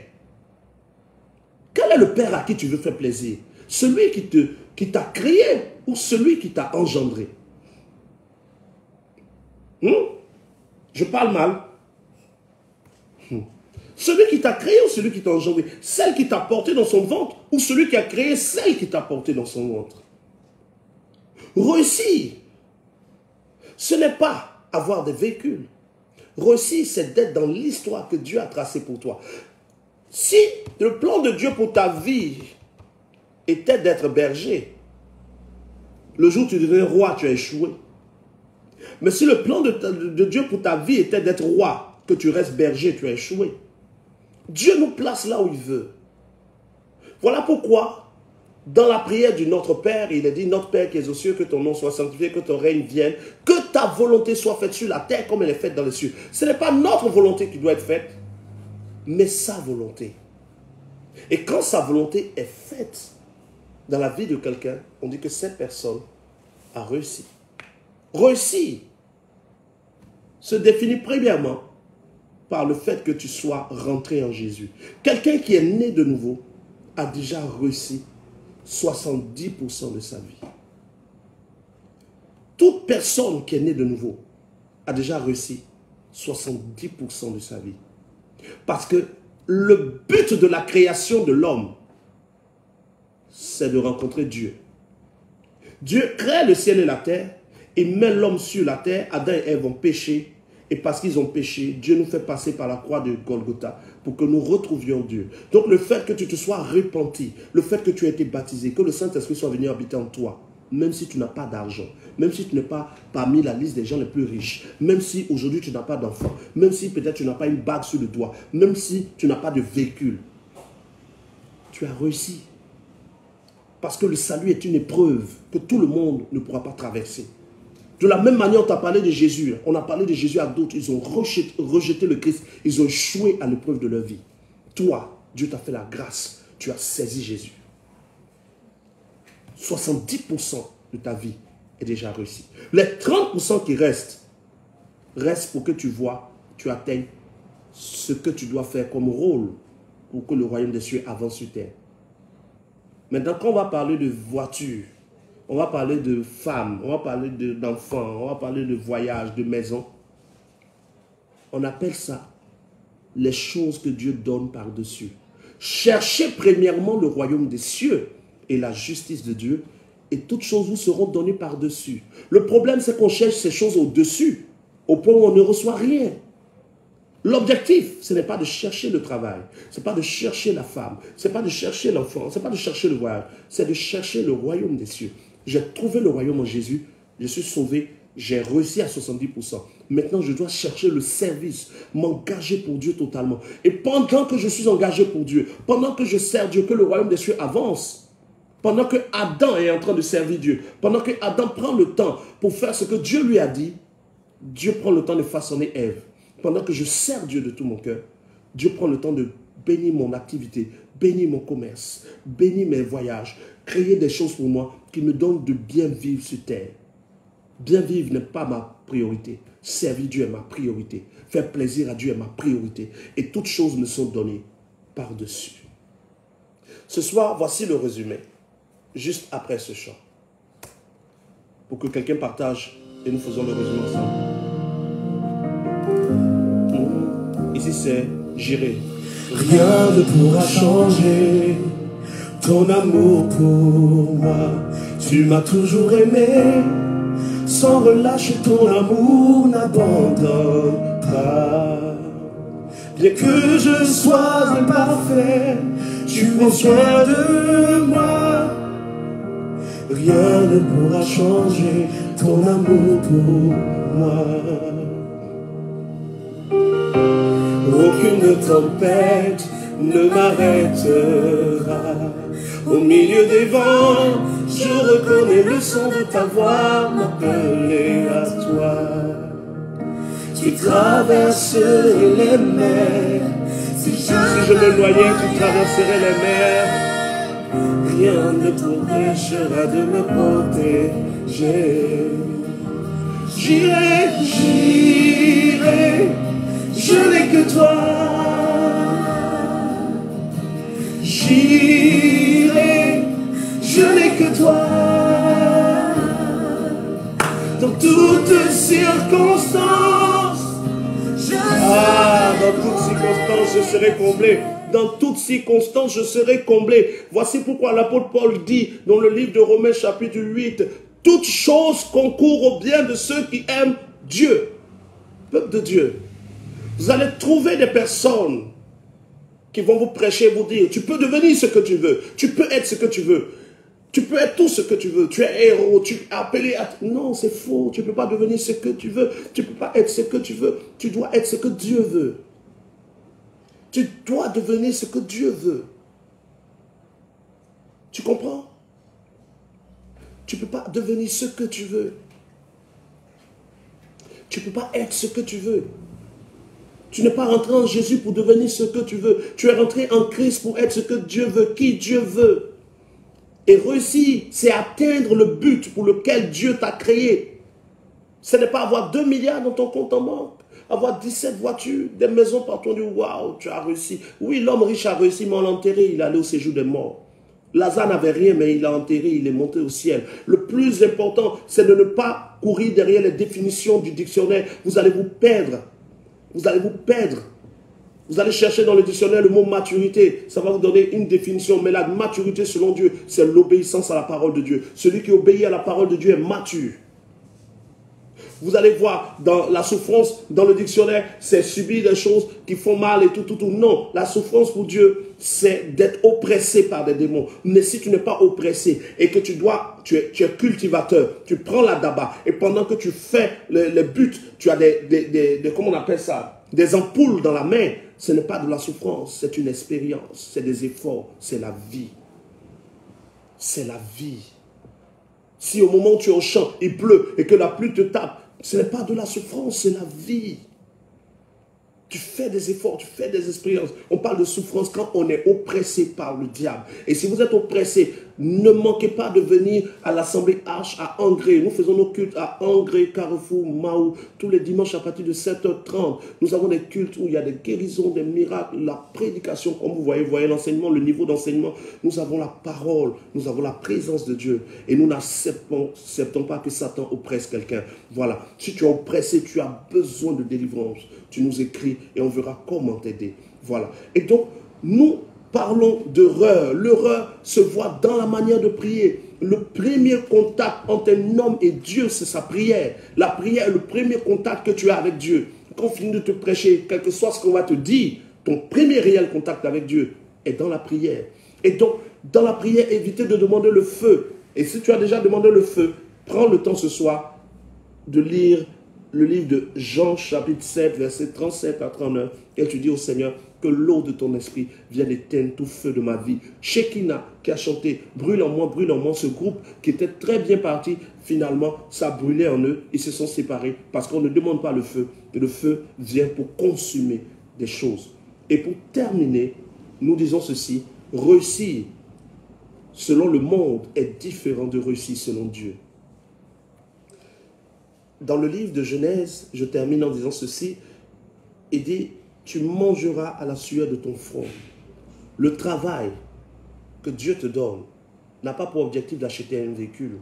Quel est le père à qui tu veux faire plaisir? Celui qui t'a créé ou celui qui t'a engendré? Je parle mal. Celui qui t'a créé ou celui qui t'a engendré? Celle qui t'a porté dans son ventre ou celui qui a créé celle qui t'a porté dans son ventre? Réussir, ce n'est pas avoir des véhicules. Réussir, c'est d'être dans l'histoire que Dieu a tracée pour toi. Si le plan de Dieu pour ta vie était d'être berger, le jour où tu deviens roi, tu as échoué. Mais si le plan de Dieu pour ta vie était d'être roi, que tu restes berger, tu as échoué. Dieu nous place là où il veut. Voilà pourquoi, dans la prière du Notre Père, il est dit, Notre Père qui es aux cieux, que ton nom soit sanctifié, que ton règne vienne, que ta volonté soit faite sur la terre comme elle est faite dans les cieux. Ce n'est pas notre volonté qui doit être faite, mais sa volonté. Et quand sa volonté est faite dans la vie de quelqu'un, on dit que cette personne a réussi. Réussir se définit premièrement par le fait que tu sois rentré en Jésus. Quelqu'un qui est né de nouveau a déjà réussi 70% de sa vie. Toute personne qui est née de nouveau a déjà réussi 70% de sa vie. Parce que le but de la création de l'homme, c'est de rencontrer Dieu. Dieu crée le ciel et la terre, et met l'homme sur la terre. Adam et Ève ont péché, et parce qu'ils ont péché, Dieu nous fait passer par la croix de Golgotha pour que nous retrouvions Dieu. Donc le fait que tu te sois repenti, le fait que tu aies été baptisé, que le Saint-Esprit soit venu habiter en toi, même si tu n'as pas d'argent, même si tu n'es pas parmi la liste des gens les plus riches, même si aujourd'hui tu n'as pas d'enfant, même si peut-être tu n'as pas une bague sur le doigt, même si tu n'as pas de véhicule, tu as réussi. Parce que le salut est une épreuve que tout le monde ne pourra pas traverser. De la même manière, on t'a parlé de Jésus. On a parlé de Jésus à d'autres. Ils ont rejeté le Christ. Ils ont échoué à l'épreuve de leur vie. Toi, Dieu t'a fait la grâce. Tu as saisi Jésus. 70% de ta vie est déjà réussi. Les 30% qui restent pour que tu vois, tu atteignes ce que tu dois faire comme rôle pour que le royaume des cieux avance sur terre. Maintenant, quand on va parler de voiture, on va parler de femmes, on va parler d'enfants, on va parler de voyage, de maison. On appelle ça les choses que Dieu donne par-dessus. Cherchez premièrement le royaume des cieux et la justice de Dieu, et toutes choses vous seront données par-dessus. Le problème, c'est qu'on cherche ces choses au-dessus, au point où on ne reçoit rien. L'objectif, ce n'est pas de chercher le travail, ce n'est pas de chercher la femme, ce n'est pas de chercher l'enfant, ce n'est pas de chercher le voyage, c'est de chercher le royaume des cieux. J'ai trouvé le royaume en Jésus, je suis sauvé, j'ai réussi à 70%. Maintenant, je dois chercher le service, m'engager pour Dieu totalement. Et pendant que je suis engagé pour Dieu, pendant que je sers Dieu, que le royaume des cieux avance, Pendant que Adam est en train de servir Dieu, pendant que Adam prend le temps pour faire ce que Dieu lui a dit, Dieu prend le temps de façonner Ève. Pendant que je sers Dieu de tout mon cœur, Dieu prend le temps de bénir mon activité, bénir mon commerce, bénir mes voyages, créer des choses pour moi qui me donnent de bien vivre sur terre. Bien vivre n'est pas ma priorité. Servir Dieu est ma priorité. Faire plaisir à Dieu est ma priorité. Et toutes choses me sont données par-dessus. Ce soir, voici le résumé. Juste après ce chant. Pour que quelqu'un partage et nous faisons le résumé ensemble. Ici c'est Jiré. Rien ne pourra changer ton amour pour moi. Tu m'as toujours aimé, sans relâche ton amour n'abandonne pas. Bien que je sois imparfait, tu prends soin de moi. Rien ne pourra changer ton amour pour moi. Aucune tempête ne m'arrêtera. Au milieu des vents, je reconnais le son de ta voix m'appeler à toi. Tu traverses les mers. Si je me noyais, tu traverserais les mers. Rien ne t'empêchera de me protéger. J'irai, j'irai, je n'ai que toi. J'irai, je n'ai que toi. Dans toutes circonstances, dans toutes circonstances, je serai comblé. Dans toutes circonstances, je serai comblé. Voici pourquoi l'apôtre Paul dit dans le livre de Romains chapitre 8, toutes choses concourent au bien de ceux qui aiment Dieu. Peuple de Dieu, vous allez trouver des personnes qui vont vous prêcher, vous dire, tu peux devenir ce que tu veux, tu peux être ce que tu veux, tu peux être tout ce que tu veux, tu es héros, tu es appelé à... Non, c'est faux, tu ne peux pas devenir ce que tu veux, tu ne peux pas être ce que tu veux, tu dois être ce que Dieu veut. Tu dois devenir ce que Dieu veut. Tu comprends? Tu ne peux pas devenir ce que tu veux. Tu ne peux pas être ce que tu veux. Tu n'es pas rentré en Jésus pour devenir ce que tu veux. Tu es rentré en Christ pour être ce que Dieu veut, qui Dieu veut. Et réussir, c'est atteindre le but pour lequel Dieu t'a créé. Ce n'est pas avoir 2 milliards dans ton compte en banque. Avoir 17 voitures, des maisons partout, on dit waouh, tu as réussi. Oui, l'homme riche a réussi, mais on l'a enterré, il est allé au séjour des morts. Lazare n'avait rien, mais il l'a enterré, il est monté au ciel. Le plus important, c'est de ne pas courir derrière les définitions du dictionnaire. Vous allez vous perdre. Vous allez vous perdre. Vous allez chercher dans le dictionnaire le mot maturité. Ça va vous donner une définition. Mais la maturité selon Dieu, c'est l'obéissance à la parole de Dieu. Celui qui obéit à la parole de Dieu est mature. Vous allez voir dans la souffrance, dans le dictionnaire, c'est subir des choses qui font mal et tout. Non, la souffrance pour Dieu, c'est d'être oppressé par des démons. Mais si tu n'es pas oppressé et que tu es cultivateur, tu prends la daba et pendant que tu fais les buts, tu as comment on appelle ça? Des ampoules dans la main. Ce n'est pas de la souffrance, c'est une expérience, c'est des efforts, c'est la vie. C'est la vie. Si au moment où tu es au champ, il pleut et que la pluie te tape, ce n'est pas de la souffrance, c'est la vie. Tu fais des efforts, tu fais des expériences. On parle de souffrance quand on est oppressé par le diable. Et si vous êtes oppressé, ne manquez pas de venir à l'Assemblée Arche à Angré. Nous faisons nos cultes à Angré, Carrefour, Mahou, tous les dimanches à partir de 7h30. Nous avons des cultes où il y a des guérisons, des miracles, la prédication, comme vous voyez l'enseignement, le niveau d'enseignement. Nous avons la parole, nous avons la présence de Dieu. Et nous n'acceptons pas que Satan oppresse quelqu'un. Voilà. Si tu es oppressé, tu as besoin de délivrance. Tu nous écris et on verra comment t'aider. Voilà. Et donc, nous parlons d'erreur. L'erreur se voit dans la manière de prier. Le premier contact entre un homme et Dieu, c'est sa prière. La prière est le premier contact que tu as avec Dieu. Quand on finit de te prêcher, quel que soit ce qu'on va te dire, ton premier réel contact avec Dieu est dans la prière. Et donc, dans la prière, évitez de demander le feu. Et si tu as déjà demandé le feu, prends le temps ce soir de lire le livre de Jean chapitre 7, verset 37 à 39. Et tu dis au Seigneur, que l'eau de ton esprit vienne éteindre tout feu de ma vie. Shekinah qui a chanté brûle en moi, ce groupe qui était très bien parti, finalement, ça brûlait en eux, ils se sont séparés parce qu'on ne demande pas le feu, que le feu vient pour consumer des choses. Et pour terminer, nous disons ceci, réussir selon le monde est différent de réussir selon Dieu. Dans le livre de Genèse, je termine en disant ceci, il dit, tu mangeras à la sueur de ton front. Le travail que Dieu te donne n'a pas pour objectif d'acheter un véhicule,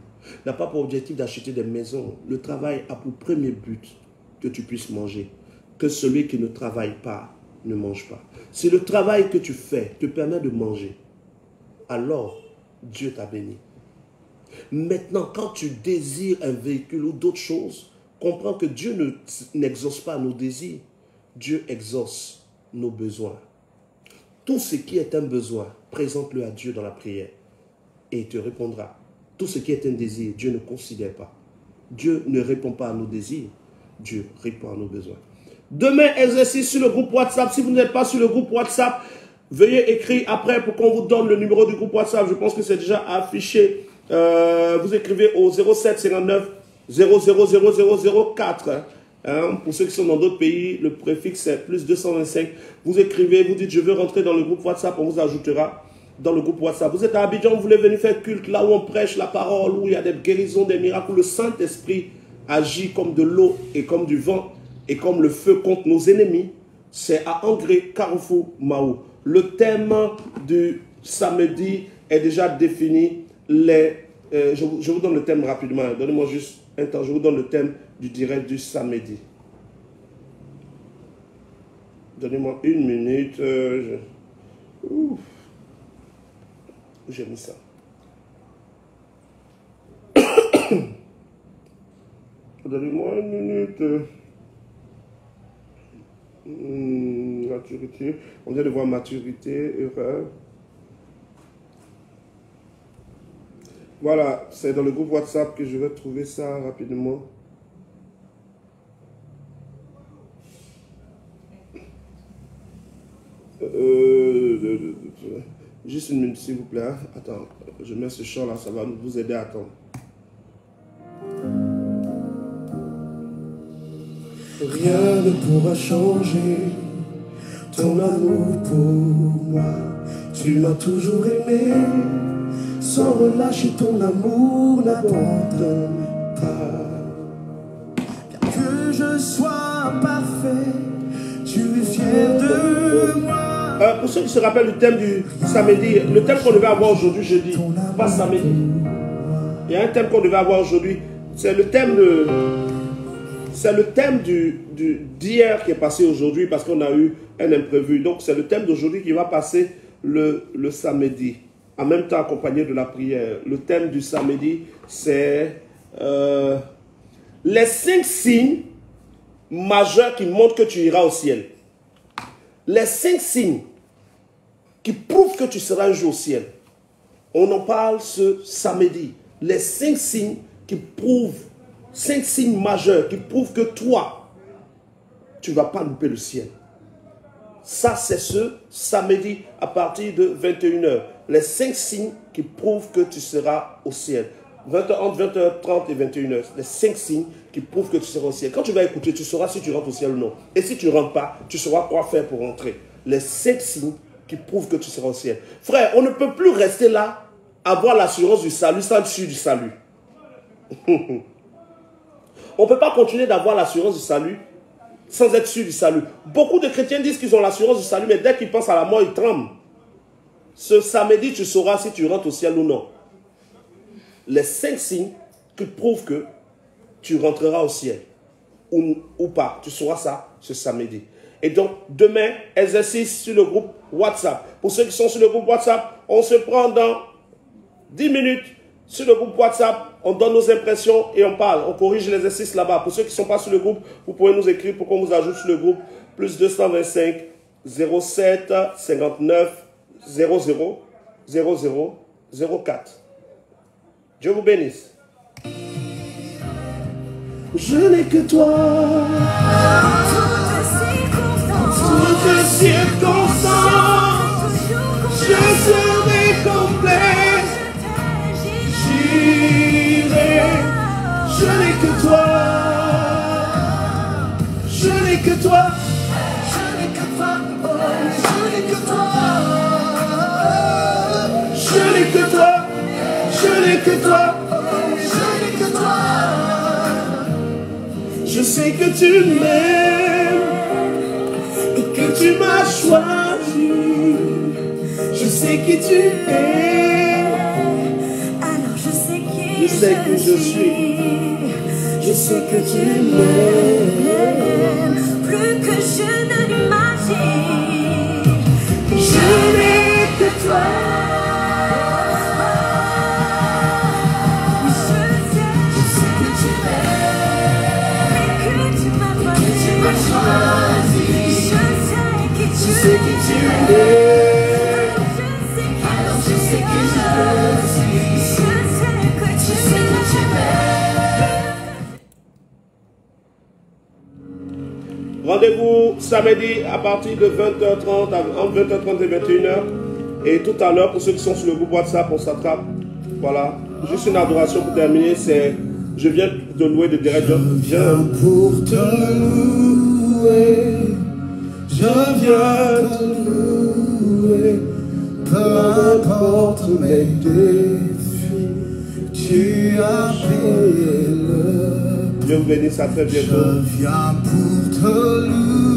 n'a pas pour objectif d'acheter des maisons. Le travail a pour premier but que tu puisses manger, que celui qui ne travaille pas ne mange pas. Si le travail que tu fais te permet de manger, alors Dieu t'a béni. Maintenant, quand tu désires un véhicule ou d'autres choses, comprends que Dieu n'exauce pas nos désirs. Dieu exauce nos besoins. Tout ce qui est un besoin, présente-le à Dieu dans la prière et il te répondra. Tout ce qui est un désir, Dieu ne considère pas. Dieu ne répond pas à nos désirs, Dieu répond à nos besoins. Demain, exercice sur le groupe WhatsApp. Si vous n'êtes pas sur le groupe WhatsApp, veuillez écrire après pour qu'on vous donne le numéro du groupe WhatsApp. Je pense que c'est déjà affiché. Vous écrivez au 07 59 000004. Pour ceux qui sont dans d'autres pays, le préfixe c'est plus 225. Vous écrivez, vous dites je veux rentrer dans le groupe WhatsApp, on vous ajoutera dans le groupe WhatsApp. Vous êtes à Abidjan, vous voulez venir faire culte, là où on prêche la parole, où il y a des guérisons, des miracles, où le Saint-Esprit agit comme de l'eau et comme du vent et comme le feu contre nos ennemis. C'est à Angré, Carrefour, Mahou. Le thème du samedi est déjà défini. Je vous donne le thème rapidement. Donnez-moi juste un temps. Je vous donne le thème du direct du samedi. Donnez-moi une minute. J'ai mis ça. Donnez-moi une minute. Maturité. On vient de voir maturité, erreur. Voilà, c'est dans le groupe WhatsApp que je vais trouver ça rapidement. Juste une minute s'il vous plaît. Attends, je mets ce chant là, ça va vous aider à attendre. Rien ne pourra changer ton amour pour moi. Tu m'as toujours aimé, sans relâcher ton amour n'abandonne pas. Bien que je sois parfait, tu es fier de moi. Pour ceux qui se rappellent du thème du samedi, le thème qu'on devait avoir aujourd'hui, jeudi, pas samedi. Il y a un thème qu'on devait avoir aujourd'hui. C'est le thème de... C'est le thème d'hier qui est passé aujourd'hui parce qu'on a eu un imprévu. Donc c'est le thème d'aujourd'hui qui va passer le samedi. En même temps accompagné de la prière. Le thème du samedi, c'est les 5 signes majeurs qui montrent que tu iras au ciel. Les 5 signes qui prouvent que tu seras un jour au ciel. On en parle ce samedi. Les 5 signes qui prouvent, 5 signes majeurs qui prouvent que toi, tu ne vas pas louper le ciel. Ça, c'est ce samedi à partir de 21 h. Les 5 signes qui prouvent que tu seras au ciel. Entre 20h30 et 21 h. Les 5 signes qui prouvent que tu seras au ciel. Quand tu vas écouter, tu sauras si tu rentres au ciel ou non. Et si tu ne rentres pas, tu sauras quoi faire pour rentrer. Les 5 signes qui prouvent que tu seras au ciel. Frère, on ne peut plus rester là, avoir l'assurance du salut sans être sûr du salut. On ne peut pas continuer d'avoir l'assurance du salut sans être sûr du salut. Beaucoup de chrétiens disent qu'ils ont l'assurance du salut, mais dès qu'ils pensent à la mort, ils tremblent. Ce samedi, tu sauras si tu rentres au ciel ou non. Les 5 signes qui prouvent que tu rentreras au ciel ou pas. Tu sauras ça ce samedi. Et donc, demain, exercice sur le groupe WhatsApp. Pour ceux qui sont sur le groupe WhatsApp, on se prend dans 10 minutes sur le groupe WhatsApp. On donne nos impressions et on parle. On corrige l'exercice là-bas. Pour ceux qui ne sont pas sur le groupe, vous pouvez nous écrire pour qu'on vous ajoute sur le groupe. Plus 225 07 59 00 00 04. Dieu vous bénisse. Je n'ai que toi. Toutes les circonstances. je serai complet. J'irai, je n'ai que toi. Je n'ai que toi. Je n'ai que toi. Je n'ai que toi. Je n'ai que toi. Je n'ai que toi. Je n'ai que toi. Je sais que tu m'aimes et que tu m'as choisi. Je sais qui tu es. Alors je sais qui Je sais que je suis. Je sais que tu m'aimes plus que je ne l'imagine. Je n'ai que toi. Je sais que tu m'aimes et que tu m'as choisi. Je sais qui tu es. Alors je sais que je suis. Je sais que tu m'aimes. Rendez-vous samedi à partir de 20h30, entre 20h30 et 21h. Et tout à l'heure, pour ceux qui sont sur le groupe WhatsApp, on s'attrape. Voilà. Juste une adoration pour terminer, c'est je viens de louer de direct. Je viens pour te louer. Je viens te louer. Peu importe mes défis, tu as payé le. Dieu vous bénisse, à très bientôt. Je viens pour te louer.